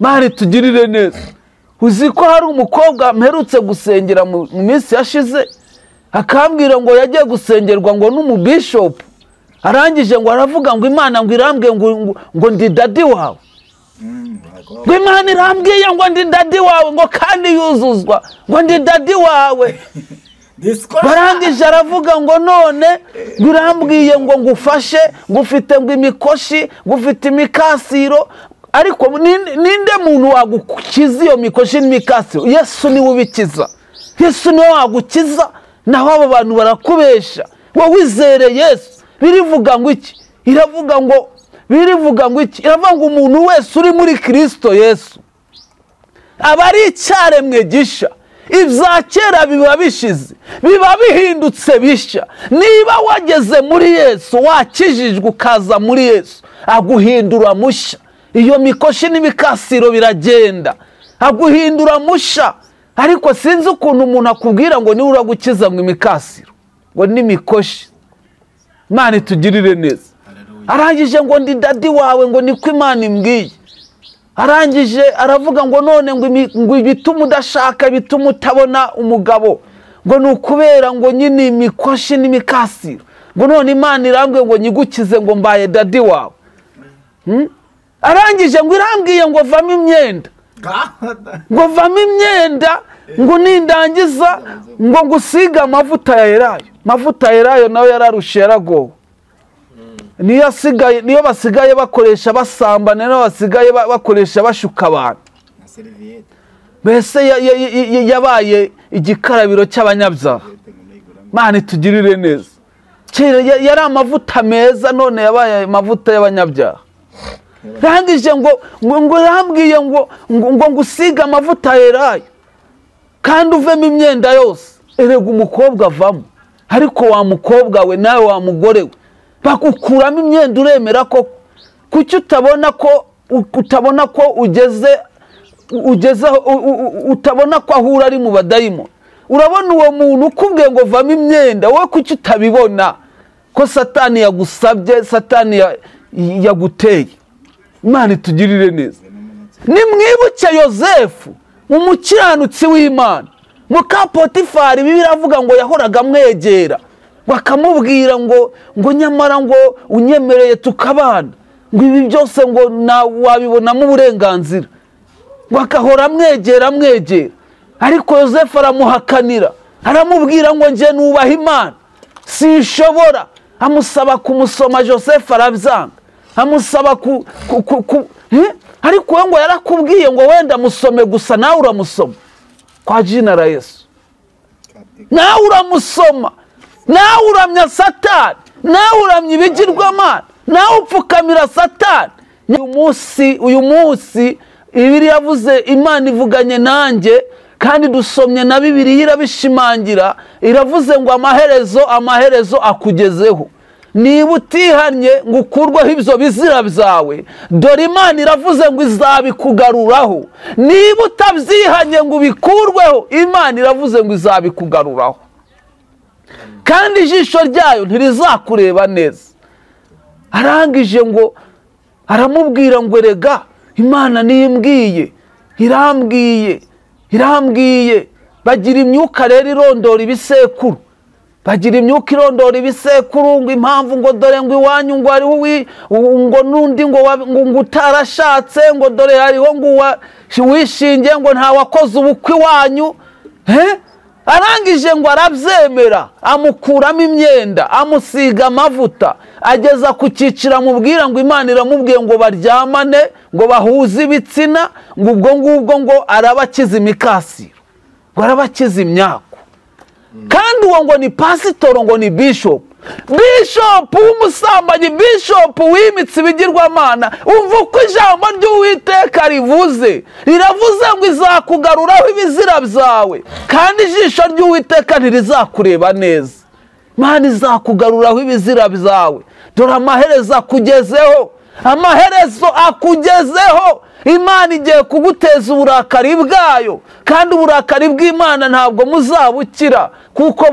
Mari tugirire neza. Uzi ko hari umukobwa mperutse gusengera mu minsi yashize, akambwira ngo yagiye gusengerwa ngo n'umubishopu, arangije ngo aravuga ngo Imana ngo irambwiye ngo ndi dadi wawe. Ngo Imana irambwiye ngo ndi dadi wawe, ngo kandi yuzuzwa ngo ndi dadi wawe. Barangije aravuga ngo none ngo irambwiye ngo ngufashe, ngufite ngo imikoshi, ngufite imikasiro. Ariko ninde muntu wagukiza iyo mikoshi n'imikasiro? Yesu niwe ubikiza. Yesu niwe wagukiza, naho abo bantu barakubesha. Wowe wizere Yesu. Birivuga ngo iki? Iravuga ngo iki? Iravuga ngo umuntu wese uri muri Kristo Yesu aba ari icyaremwe gisha. Ibya kera biba bishize, biba bihindutse bishya. Niba wageze muri Yesu, wakijijwe ukaza muri Yesu, aguhindura mushya. Iyo mikoshi n'imikasiro biragenda, aguhindura mushya. Ariko sinzi ukuntu umuntu akubwira ngo niwe uragukiza ngo imikasiro, ngo n'imikoshi. Imana itugirire neza. Arangije ngo ndi dadi wawe, ngo niko Imana imbwiye. Arangije aravuga ngo none ngo ibituma udashaka, ibituma utabona umugabo, ngo nukubera ngo nyine imikoshi n'imikasiro. Ngo none Imana irambwiye ngo nyigukize ngo mbaye dadi wawe. Arangije ngo irambwiye ngo vamo imyenda, ngo vamo imyenda, ngo nindangiza ngo ngusiga amavuta ya Elayo. Amavuta ya Elayo nawe yararushe, yaragowe. Niyo basigaye bakoresha basambana, niyo basigaye bakoresha bashuka abantu. Mbese yabaye igikarabiro cy'abanyabyaha. Imana itugirire neza. Yari amavuta meza, none yabaye amavuta y'abanyabyaha. Rangije ngo yambwiye ngo ngusiga amavuta ya Elayo kandi uvemo imyenda yose. Erega umukobwa avamo, ariko wa mukobwa we nawe wa mugore we bagukuramo imyenda. Uremera ko kuki utabona ko utabona ko ahura ari mu badayimo? Urabona uwo muntu ukubwiye ngo vamo imyenda, wowe kuki utabibona ko Satani yagusabye, Satani yaguteye? Imana itugirire neza. Nimwibuke Yosefu, umukiranutsi w'Imana. Muka Potifari Bibiliya iravuga ngo yahoraga amwegera, bakamubwira ngo nyamara ngo unyemereye tukabana, ngo ibi byose ngo wabibonamo uburenganzira. Bakahora amwegera. Ariko Yosefu aramuhakanira, aramubwira ngo nje nubaha Imana, sinshobora. Amusaba kumusoma, Yosefu arabyanga. Amusaba ariko we ngo yarakubwiye ngo wenda musome gusa, nawe uramusoma kwa jina la Yesu. Nawe uramusoma, nawe uramya Satani, nawe uramya ibigirwamana, nawe upfukamira Satani. Uyu munsi Bibiliya yavuze, Imana ivuganye nanjye, kandi dusomye na Bibiliya irabishimangira. Iravuze ngo amaherezo akugezeho. Niba utihanye ngo ukurweho ibyo bizira byawe, dore Imana iravuze ngo izabikugaruraho. Niba utabyihanye ngo ubikurweho, Imana iravuze ngo izabikugaruraho, kandi ijisho ryayo ntirizakureba neza. Arangije ngo aramubwira ngo erega Imana niyimbwiye, irambwiye. Bagira imyuka rero irondora ibisekuru, bagira imyuka irondora ibisekuru, ngo impamvu ngo dore ngo iwanyu ngo hariho ngo n'undi ngo utarashatse, ngo dore hariho ngo wishingiye, ngo nta wakoze ubukwe iwanyu. Arangije ngo arabyemera, amukuramo imyenda, amusiga amavuta, ageza ku cyiciro amubwira ngo Imana iramubwiye ngo baryamane, ngo bahuze ibitsina, ngo ubwo ngubwo ngo arabakiza imikasiro, ngo arabakiza imyako. Kandi uwo ngo ni pasitoro, ngo ni bishop w'umusambanyi, bishop wimitse ibigirwamana. Umva uko ijambo ry'Uwiteka rivuze, riravuze ngo izakugaruraho ibizira byawe, kandi ijisho ry'Uwiteka ntirizakureba neza. Imana izakugaruraho ibizira byawe. Dore amaherezo akugezeho, Imana igiye kuguteza uburakari bwayo, kandi uburakari bw'Imana ntabwo muzabukira, kuko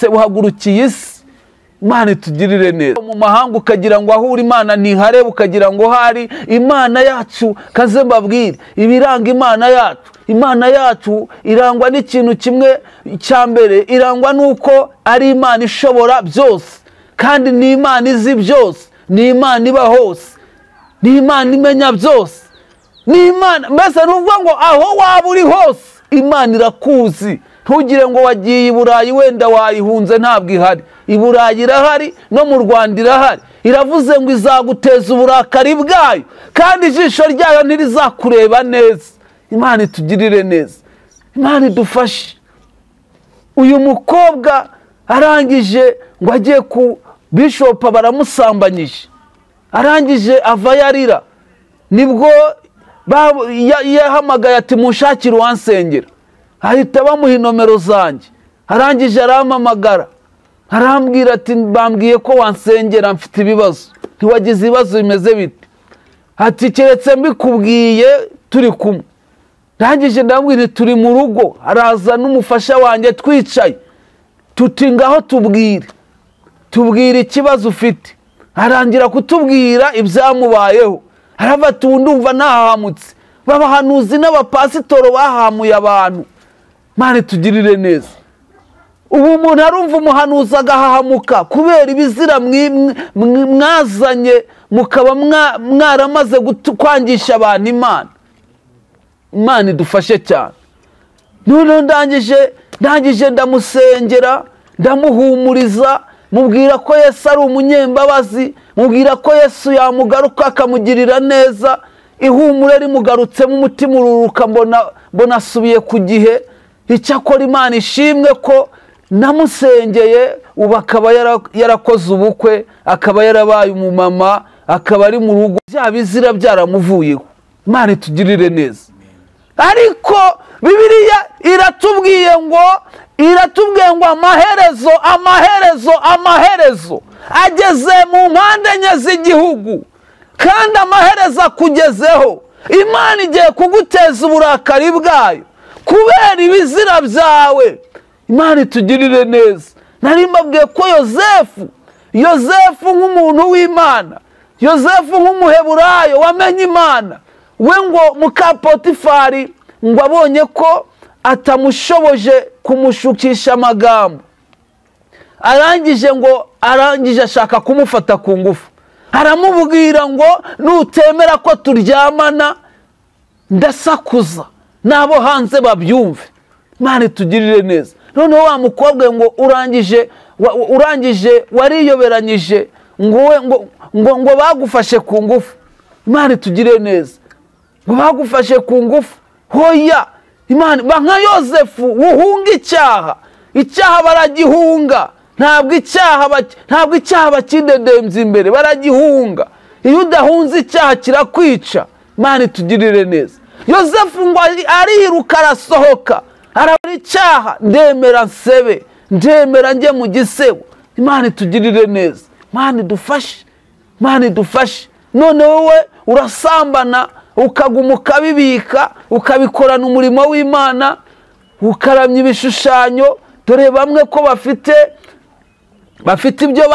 buhagurukiye isi. Imana itugirire neza. Mu mahanga ukagira ngo aho uri Imana ntihareba, ukagira ngo hari Imana yacu. Kaze mbabwire ibiranga Imana yacu irangwa n'ikintu kimwe cya mbere, irangwa nuko ari Imana ishobora byose, kandi ni Imana izi byose, ni Imana iba hose, ni Imana imenya byose, ni Imana. Mbese nuvuga ngo aho waba uri hose Imana irakuzi. Ntugire ngo wagiye i Burayi wenda wayihunze, ntabwo ihari. I Burayi irahari, no mu Rwanda irahari. Iravuze ngo izaguteza uburakari bwayo, kandi ijisho ryayo ntirizakureba neza. Imana itugirire neza, Imana idufashe. Uyu mukobwa arangije ngo agiye ku bishopa, baramusambanyije, arangije ava yarira. Nibwo yahamagaye ati mushakire uwansengera. Ahita bamuha inomero zanjye, arangije arampamagara, arambwira ati bambwiye ko wansengera, mfite ibibazo. Ntiwagize ibibazo bimeze bite? Ati keretse mbikubwiye turi kumwe. Arangije ndamubwira turi mu rugo, araza n'umufasha wanjye twicaye, tuti ngaho tubwire ikibazo ufite. Arangira kutubwira ibyamubayeho. Aravuga ati ubu ndumva nahahamutse, babahanuzi n'abapasitoro bahamuye abantu. Imana itugirire neza. Ubu umuntu arumva umuhanuzi agahahamuka kubera ibizira mwazanye, mukaba mwaramaze kwangisha abantu Imana. Imana idufashe cyane. Noneho ndangije ndamusengera, ndamuhumuriza, mubwira ko Yesu ari umunyembabazi, mubwira ko Yesu yamugaruka akamugirira neza. Ihumure rimugarutsemo, umutima ururuka, mbona asubiye ku gihe. Icyakora Imana ishimwe ko namusengeye, ubu akaba yarakoze ubukwe, akaba yarabaye umumama, akaba ari mu rugo, bya bizira byaramuvuyeho. Imana itugirire neza. Ariko Bibiliya iratubwiye ngo amaherezo ageze mu mpande enye z'igihugu, kandi amaherezo akugezeho. Imana igiye kuguteza uburakari bwayo kubera ibizira byawe. Imana itugirire neza. Nari mbabwiye ko Yozefu nk'umuntu w'Imana, Yozefu nk'umuheburayo wamenye Imana, we ngo muka Potifari ngo abonye ko atamushoboje kumushukisha amagambo, arangije ashaka kumufata ku ngufu. Aramubwira ngo nutemera ko turyamana ndasakuza, nabo hanze babyumve. Imana itugirire neza. Noneho wa mukobwa ngo urangije wariyoberanyije, ngo bagufashe ku ngufu. Imana itugirire neza. Ngo bagufashe ku ngufu, hoya. Imana nka Yozefu, uhunga icyaha baragihunga. Ntabwo icyaha bakidedembya imbere, baragihunga. Iyo udahunze icyaha kirakwica. Imana itugirire neza. Yozefu ngo ariruka, arasohoka, arabura icyaha, ndemera nsebe, ndemera njye mu gisebo. Imana itugirire neza. Imana idufashe. None wowe urasambana, ukaguma ukabibika, ukabikorana umurimo w'Imana, ukaramya ibishushanyo. Dore bamwe ko bafite ibyo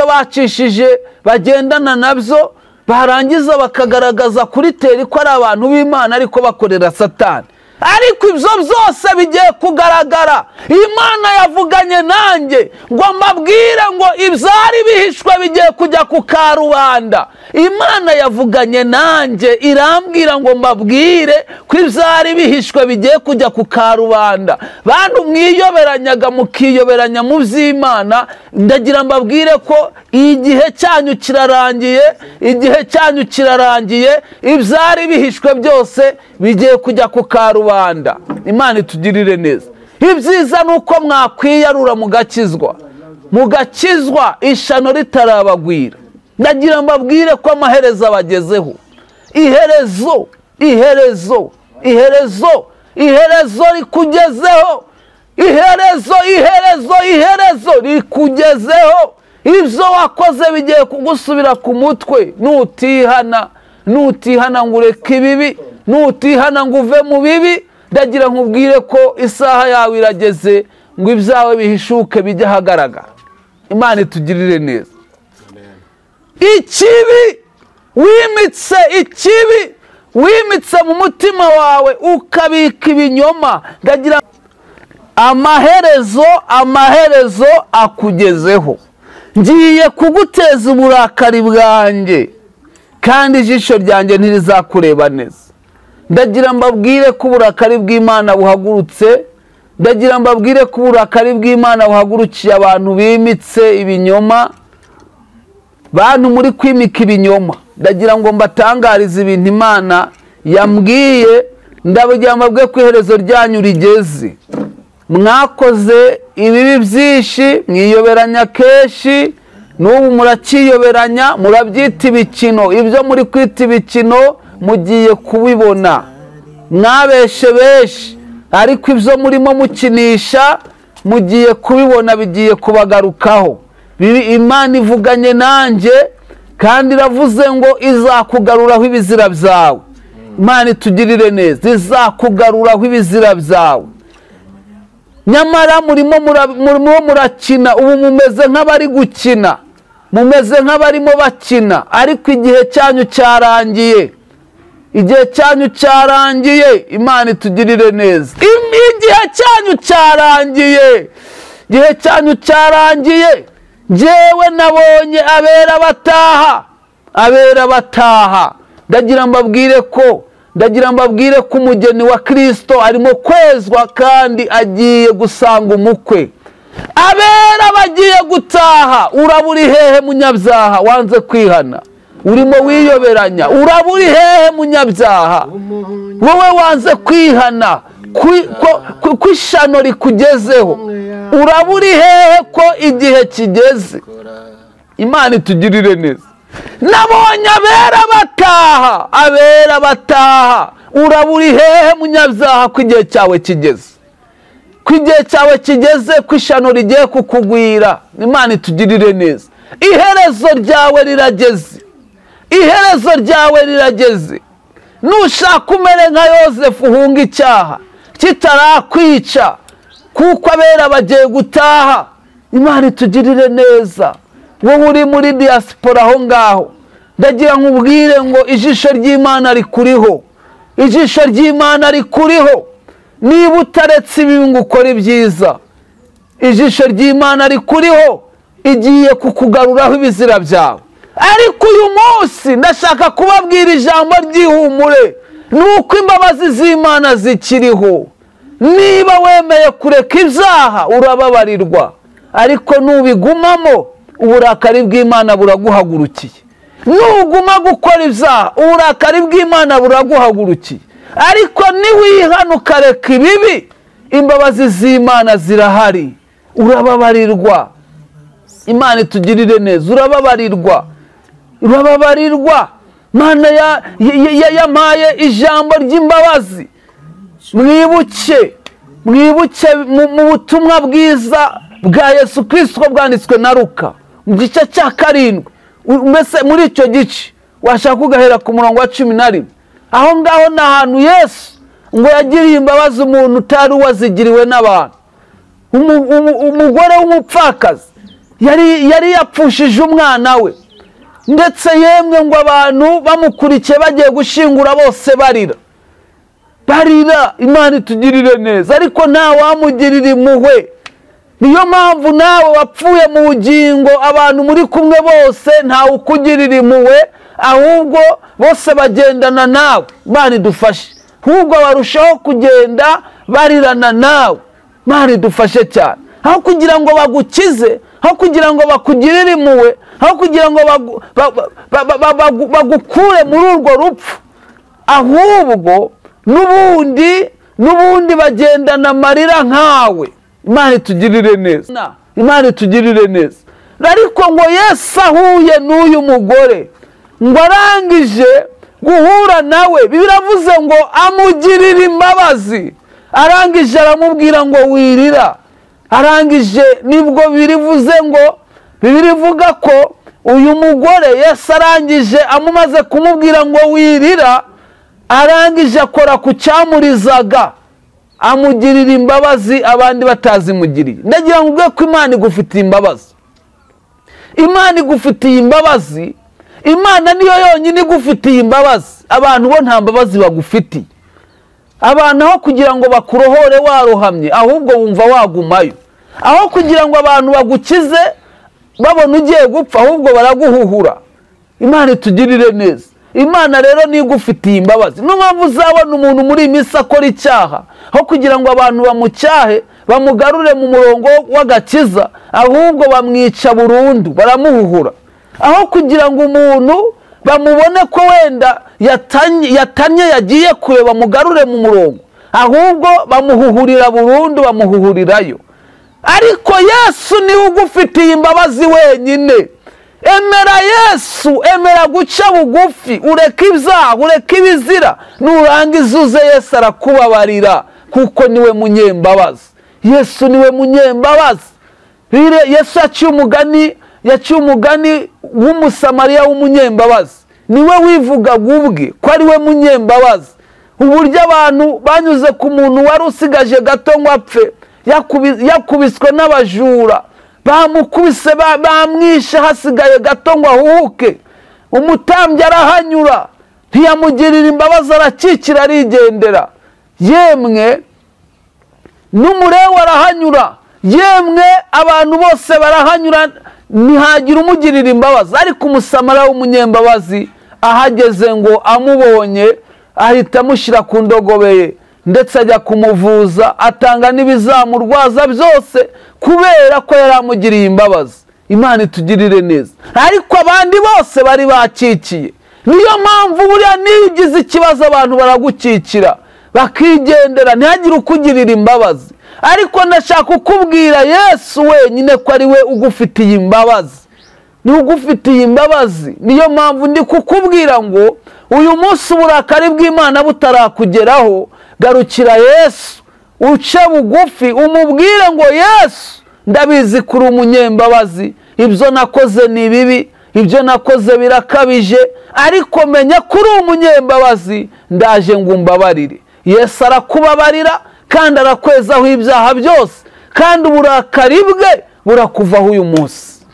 bacishije, bagendana nabyo, barangiza bakagaragaza kuri teri ko ari abantu b'Imana, ariko bakorera Satani. Ariko ibyo byose bigiye kugaragara. Imana yavuganye nanjye ngo mbabwire ngo ibyari bihishwe bigiye kujya ku karubanda. Imana yavuganye nanjye irambwira ngo mbabwire ko ibyari bihishwe bigiye kujya ku karubanda. Bantu mwiyoberanyaga mukiyoberanya mu by'Imana, ndagira mbabwire ko igihe cyanyu kirarangiye, ibyari bihishwe byose bigiye kujya ku karubanda. Imana itugirire neza. Ibyiza nuko mwakwiyarura mugakizwa ishano ritarabagwira. Ndagira mbabwire ko amaherezo abagezeho. Iherezo rikugezeho. Iherezo rikugezeho. Ibyo wakoze bigiye kugusubira ku mutwe. Nutihana ngo ureke ibibi, nutihana ngo uve mu bibi, ndagira nkubwire ko isaha yawe irageze ngo ibyawe bihishuke bijye ahagaragara. Imana itugirire neza. Ikibi wimitse mu mutima wawe, ukabika ibinyoma, ndagira amaherezo akugezeho. Ngiye kuguteza uburakari bwanjye kandi ijisho ryanjye ntirizakureba neza. Ndagira mbabwire ko uburakari bw'Imana buhagurutse. Ndagira mbabwire ko uburakari bw'Imana buhagurukiye abantu bimitse ibinyoma, bantu muri kwimika ibinyoma. Ndagira ngo mbatangarize ibintu Imana yambwiye. Ndagira mbabwire ko iherezo ryanyu rigeze. Mwakoze ibibi byinshi, mwiyoberanya kenshi, n'ubu murakiyoberanya, murabyita ibikino. Ibyo muri kwita ibikino mugiye kubibona. Mwabeshe benshi, ariko ibyo murimo mukinisha mugiye kubibona, bigiye kubagarukaho. Imana ivuganye nanjye kandi iravuze ngo izakugaruraho ibizira byawe. Imana itugirire neza, izakugaruraho ibizira byawe. Nyamara murimo murakina, ubu mumeze nk'abari gukina, mumeze nk'abarimo bakina, ariko igihe cyanyu cyarangiye. Igihe cyanyu cyarangiye. Imana itugirire neza. Igihe cyanyu cyarangiye. Igihe cyanyu cyarangiye. Njyewe nabonye abera bataha. Ndagira mbabwire ko umugeni wa Kristo arimo kwezwa kandi agiye gusanga umukwe. Abera bagiye gutaha. Uraburi hehe munyabyaha wanze kwihana? Urimo wiyoberanya. Uraburi hehe munyabyaha wowe wanze kwihana, ko ishano rikugezeho? Uraburi hehe ko igihe kigeze? Imana itugirire neza. Nabonye abera bataha. Uraburi hehe munyabyaha ko igihe cyawe kigeze? Ko igihe cyawe kigeze, ko ishano rigiye kukugwira. Imana itugirire neza. Iherezo ryawe rirageze. Iherezo ryawe rirageze. Nushaka umere nka Yosefu, uhunga icyaha kitarakwica, kuko abera bagiye gutaha. Imana itugirire neza. Wowe uri muri diaspora aho ngaho, ndagira nkubwire ngo ijisho ry'Imana rikuriho. Ijisho ry'Imana rikuriho. Niba utaretse ibi ngo ukore ibyiza, ijisho ry'Imana rikuriho, igiye kukugaruraho ibizira byawe. Ariko uyu munsi ndashaka kubabwira ijambo ry'ihumure, nuko imbabazi z'Imana zikiriho. Niba wemeye kureka ibyaha urababarirwa, ariko nubigumamo uburakari bw'Imana buraguhagurukiye. Nuguma gukora ibyaha uburakari bw'Imana buraguhagurukiye. Ariko niwihana ukareka ibibi, imbabazi z'Imana zirahari, urababarirwa. Imana itugirire neza. Urababarirwa. Mana yampaye ijambo ry'imbabazi. Mwibuke mu butumwa bwiza bwa Yesu Kristo bwanditswe na Luka mu gice cya 7. Mbese muri icyo gice washaka ugahera ku murongo wa 11. Aho ngaho ni ahantu Yesu ngo yagiriye imbabazi umuntu utari wazigiriwe n'abantu. Umugore w'umupfakazi yari yapfushije umwana we, ndetse yemwe ngo abantu bamukurikiye bagiye gushingura bose barira. Imana itugirire neza. Ariko nta wamugirira impuhwe. Niyo mpamvu nawe wapfuye mu bugingo, abantu muri kumwe bose ntawe ukugirira impuhwe, ahubwo bose bagendana nawe. Imana idufashe. Ahubwo barushaho kugenda barirana nawe. Imana idufashe cyane. Aho kugira ngo bagukize, aho kugira ngo bakugirire impuhwe, aho kugira ngo bagukure muri urwo rupfu, ahubwo n'ubundi bagendana amarira nkawe. Imana itugirire neza. Imana itugirire neza. Ariko ngo Yesu ahuye n'uyu mugore, ngo arangije guhura nawe, biravuze ngo amugirire imbabazi. Arangije aramubwira ngo wirira. Arangije nibwo birivuze ngo, birivuga ko uyu mugore Yesu arangije amumaze kumubwira ngo wirira, arangije akora ku cyamurizaga, amugirira imbabazi abandi batazimugiriye. Ndagira ngo ubwe ko Imana igufitiye imbabazi. Imana igufitiye imbabazi. Imana niyo yonyine igufitiye imbabazi. Abantu bo nta mbabazi bagufitiye. abantu aho kugira ngo bakurohore warohamye ahubwo wumva wagumayo, aho kugira ngo abantu bagukize babona ugiye gupfa ahubwo baraguhuhura. Imana itugirire neza. Imana rero ni igufitiye imbabazi. Niyo mpamvu uzabona umuntu muri iyi minsi akora icyaha, aho kugira ngo abantu bamucyahe bamugarure mu murongo w'agakiza, ahubwo bamwica burundu, baramuhuhura. Aho kugira ngo umuntu bamubone ko wenda yatanye yagiye kure bamugarure mu murongo, ahubwo bamuhuhurira burundu, bamuhuhurirayo. Ariko Yesu niwe ugufitiye imbabazi wenyine. Emera Yesu, emera guca bugufi, ureke ibyaha, ureke ibizira, nurangiza uze Yesu arakubabarira, kuko niwe munyembabazi. Yesu niwe munyembabazi. Yesu yaciye umugani w'umusamariya w'umunyembabazi. Niwe wivugaga ubwe ko ari we munyembabazi. Uburyo abantu banyuze ku muntu wari usigaje gato ngo apfe, yakubiswe n'abajura, bamukubise bamwishe hasigaye gato ngo ahuke. Umutambyi arahanyura ntiyamugirira imbabazi, arakikira arigendera. Yemwe n'umurewa arahanyura, yemwe abantu bose barahanyura, ntihagira umugirira imbabazi. Ariko umusamariya w'umunyembabazi ahageze ngo amubonye ahita amushyira ku ndogobe ye, ndetse ajya kumuvuza, atanga n'ibizamurwaza byose kubera ko yari amugiriye imbabazi. Imana itugirire neza. Ariko abandi bose bari bakikiye. Niyo mpamvu buriya niyo ugize ikibazo abantu baragukikira bakigendera, ntihagire ukugirira imbabazi. Ariko ndashaka kukubwira Yesu wenyine ko ari we ugufitiye imbabazi, ni ugufitiye imbabazi. Niyo mpamvu ndi kukubwira ngo uyu munsi uburakari bw'Imana butarakugeraho, garukira Yesu, uce bugufi, umubwire ngo Yesu, ndabizi kuri umunyembabazi, ibyo nakoze ni bibi, ibyo nakoze birakabije, ariko menya kuri umunyembabazi, ndaje ngo umbabarire. Yesu arakubabarira kandi arakwezaho ibyaha byose, kandi uburakari bwe burakuvaho uyu munsi.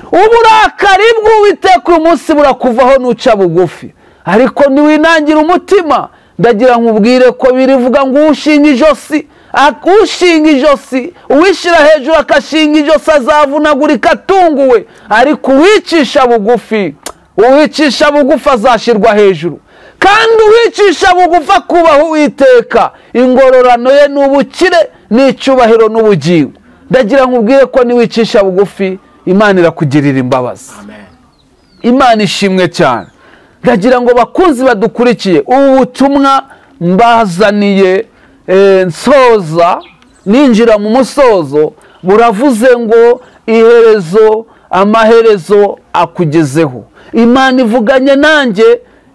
Uburakari bw'Uwiteka uyu munsi burakuvaho nuca bugufi. Ariko niwinangira umutima, ndagira nkubwire ko birivuga ngo ushinga ijosi, uwishyira hejuru akashinga ijosi azavunagurika atunguwe. Ariko uwicisha bugufi azashyirwa hejuru. Kandi uwicisha bugufi akubaha Uwiteka, ingororano ye n'ubukire n'icyubahiro n'ubugingo. Ndagira nkubwire ko niwicisha bugufi, Imana irakugirira imbabazi. Imana ishimwe cyane. Ndagira ngo bakunzi badukurikiye, ubu butumwa mbazaniye nsoza ninjira mu musozo, buravuze ngo iherezo, amaherezo akugezeho. Imana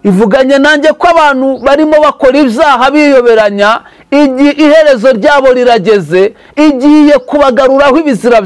ivuganye nanjye ko abantu barimo bakora ibyaha biyoberanya, iherezo ryabo rirageze, igiye kubagaruraho ibizira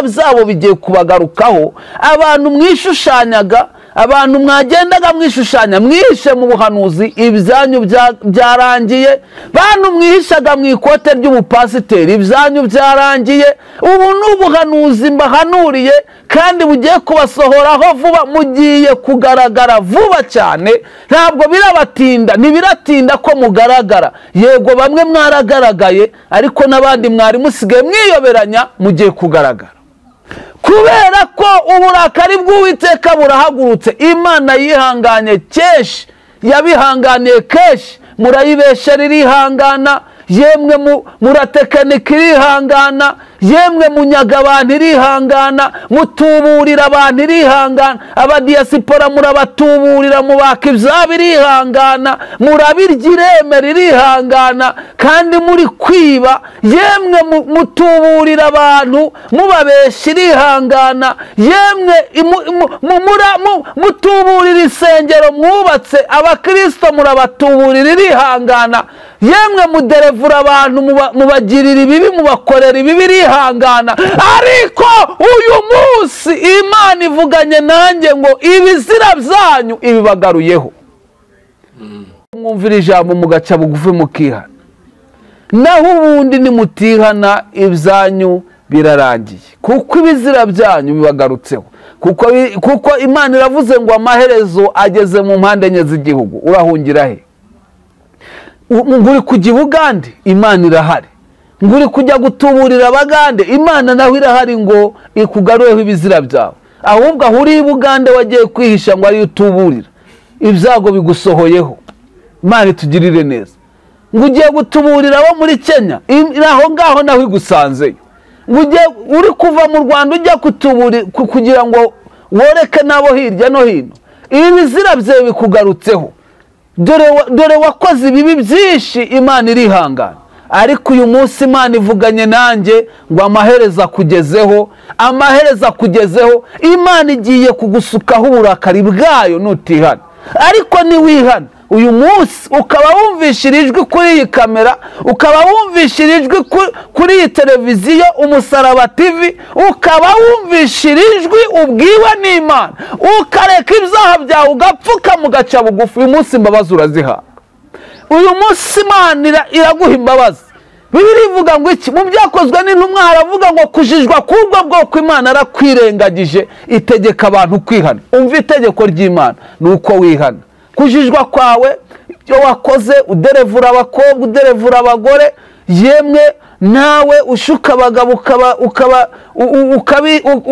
byabo bigiye kubagarukaho. Abantu mwishushanyaga, abantu mwagendaga mwishushanya, mwihishe mu buhanuzi, ibyanyu byarangiye. Bantu mwihishaga mu ikote ry'ubupasiteri, ibyanyu byarangiye. Ubu ni ubuhanuzi mbahanuriye kandi bugiye kubasohoraho vuba, mugiye kugaragara vuba cyane. Ntabwo birabatinda, ntibiratinda ko mugaragara. Yego bamwe mwaragaragaye, ariko n'abandi mwari musigaye mwiyoberanya, mugiye kugaragara. Kubera ko uburakari bw'Uwiteka burahagurutse. Imana yihanganye kenshi, yabihanganiye kenshi, murayibesha irihangana, yemwe muratekinika irihangana, yemwe munyaga abantu irihangana, mutuburira abantu irihangana, abadiyasipora murabatuburira, mubaka ibyabo irihangana, murabirya iremera irihangana, kandi muri kwiba, yemwe mutuburira abantu mubabesha irihangana, yemwe mutuburira insengero mwubatse abakristo murabatuburira irihangana, yemwe muderevura abantu mubagirira ibibi, mubakorera ibibi irihangana. Ariko uyu munsi Imana ivuganye nanjye ngo ibizira byanyu ibibagaruyeho. Mwumvira ijambo mugaca bugufi mukihana, naho ubundi nimutihana ibyanyu birarangiye, kuko ibizira byanyu bibagarutseho. Kuko Imana iravuze ngo amaherezo ageze mu mpande enye z'igihugu. Urahungira he? ngo uri kujya i Bugande, Imana irahari. Ngo uri kujya gutuburira Abagande, Imana naho irahari ngo ikugarureho ibizira byawe. Ahubwo aho uri i Bugande wagiye kwihisha ngo ariyo utuburira, ibyago bigusohoyeho. Imana itugirire neza. Ngo ugiye gutuburira abo muri Kenya, aho ngaho naho igusanzeyo. Ngo uri kuva mu Rwanda ujya kutuburira kugira ngo woreke nabo hirya no hino, ibi bizira byawe bikugarutseho. Dore wakoze ibibi byinshi, Imana irihangana. Ariko uyu munsi Imana ivuganye nanjye ngo amaherezo akugezeho, amaherezo akugezeho. Imana igiye kugusukaho uburakari bwayo nutihana. Ariko niwihana uyu munsi ukaba wumvishira ijwi kuri iyi kamera, ukaba wumvishira ijwi kuri iyi televiziyo Umusaraba TV, ukaba wumvishira ijwi ubwiwe n'Imana, ukareka ibyaha byawe ugapfuka mugaca bugufi, uyu munsi imbabazi urazihabwa. Uyu munsi Imana iraguha imbabazi. Bibiliya ivuga ngo iki? Mu byakozwe n'intumwa haravuga ngo kujijwa kubwo bwoko Imana arakwirengagije, itegeka abantu kwihana. Umva itegeko ry'Imana nuko wihana. Kujijwa kwawe ibyo wakoze, uderevura abakobwa, uderevura abagore, yemwe nawe ushuka abagabo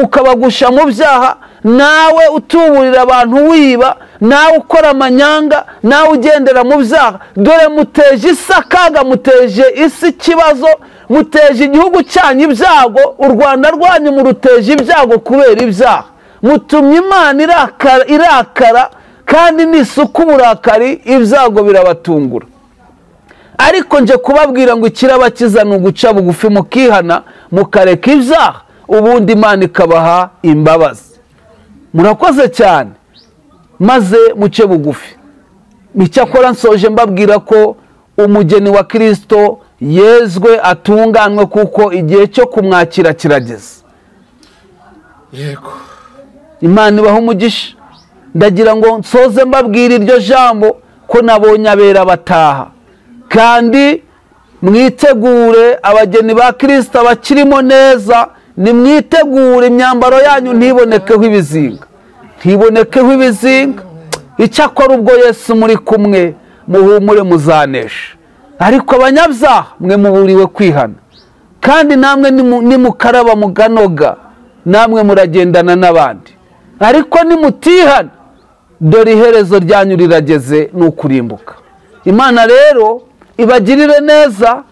ukabagusha mu byaha, nawe utuburira abantu wiba, nawe ukora amanyanga, nawe ugendera mu byaha. Dore muteje isi akaga, muteje isi ikibazo, muteje igihugu cyanyu ibyago, u Rwanda rwanyu muruteje ibyago kubera ibyaha. Mutumye Imana irakara, kandi nisuka uburakari ibyago birabatungura. Ariko nje kubabwira ngo ikirabakiza ni uguca bugufi mukihana, mukareka ibyaha, ubundi Imana ikabaha imbabazi. Murakoze cyane, maze muce bugufi. Icyakora nsoje mbabwira ko umugeni wa Kristo yezwe atunganwe, kuko igihe cyo kumwakira kirageze. Yego. Imana ibaha umugisha. Ndagira ngo nsoze mbabwira iryo jambo ko nabonye abera bataha. Kandi mwitegure abageni ba Kristo bakirimo neza, nimwitegure imyambaro yanyu ntibonekeho ibizinga. Ntibonekeho ibizinga. Icyakora ubwo Yesu muri kumwe muhumure muzanesha. Ariko abanyabyaha mwe muburiwe kwihana. Kandi namwe nimukaraba muganoga, namwe muragendana n'abandi. Ariko nimutihana, dore iherezo ryanyu rirageze n'ukurimbuka. Imana rero ibagirire neza,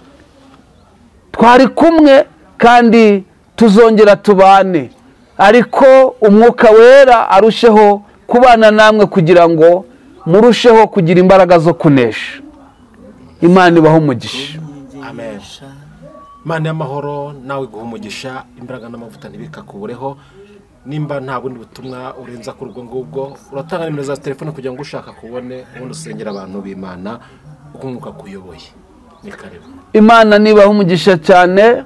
twari kumwe kandi tuzongera tubane. Ariko Umwuka Wera arusheho kubana namwe kugira ngo murusheho kugira imbaraga zo kunesha. Imana ibaho umugisha. Amen. Imana y'amahoro nawe iguha umugisha, imbaraga n'amavuta ntibikakubureho. Nimba nta bundi butumwa urenza kuri ubwo ngubwo, uratanga nimero za telefone kugira ngo ushaka kubone ubundi usengera abantu b'Imana uko Umwuka kuyoboye. Ni karibu. Imana nibaho umugisha cyane.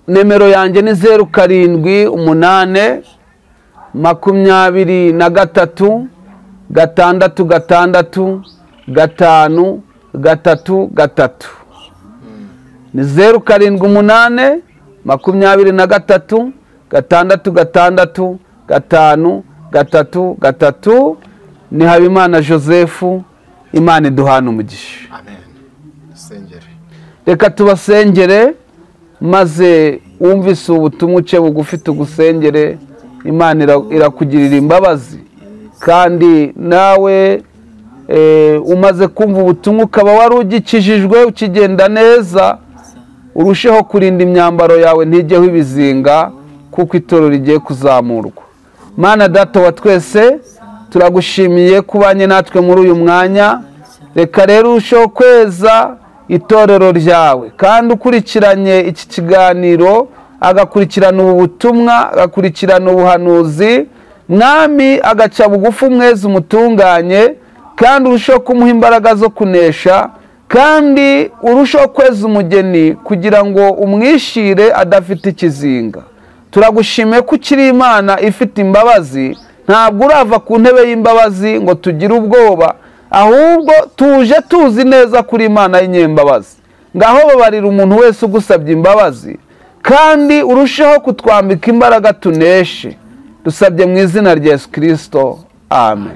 Nimero yanjye ni 07 8 23 6 6 5 3 ni 07 8 23 6 5 3 ni Habimana Joseph. Imana iduhana umugisha. Amen. Sengere. Reka tubasengere, maze wumvise ubutumwa uce bugufi tugusengere. Imana irakugirira imbabazi, kandi nawe umaze kumva ubutumwa ukaba wari ugikijijwe ukigenda neza, urusheho kurinda imyambaro yawe ntigeho ibizinga, kuko itorero rigiye kuzamurwa. Mana Data wa twese, turagushimiye kubanye natwe muri uyu mwanya. Reka rero urusheho kweza itorero ryawe, kandi ukurikiranye iki kiganiro, agakurikirana ubu butumwa, agakurikirana ubuhanuzi, Mwami agaca bugufi umwezi umutunganye, kandi urusheho kumuha imbaraga zo kunesha, kandi urusheho kweza umugeni kugira ngo umwishire adafite ikizinga. Turagushimiye ko ukiri Imana ifite imbabazi, ntabwo urava ku ntebe y'imbabazi ngo tugire ubwoba, ahubwo tuje tuzi neza kuri Imana y'inyembabazi. Ngaho babarira umuntu wese ugusabye imbabazi, kandi urusheho kutwambika imbaraga tuneshe. Dusabye mu izina rya Yesu Kristo. Amen.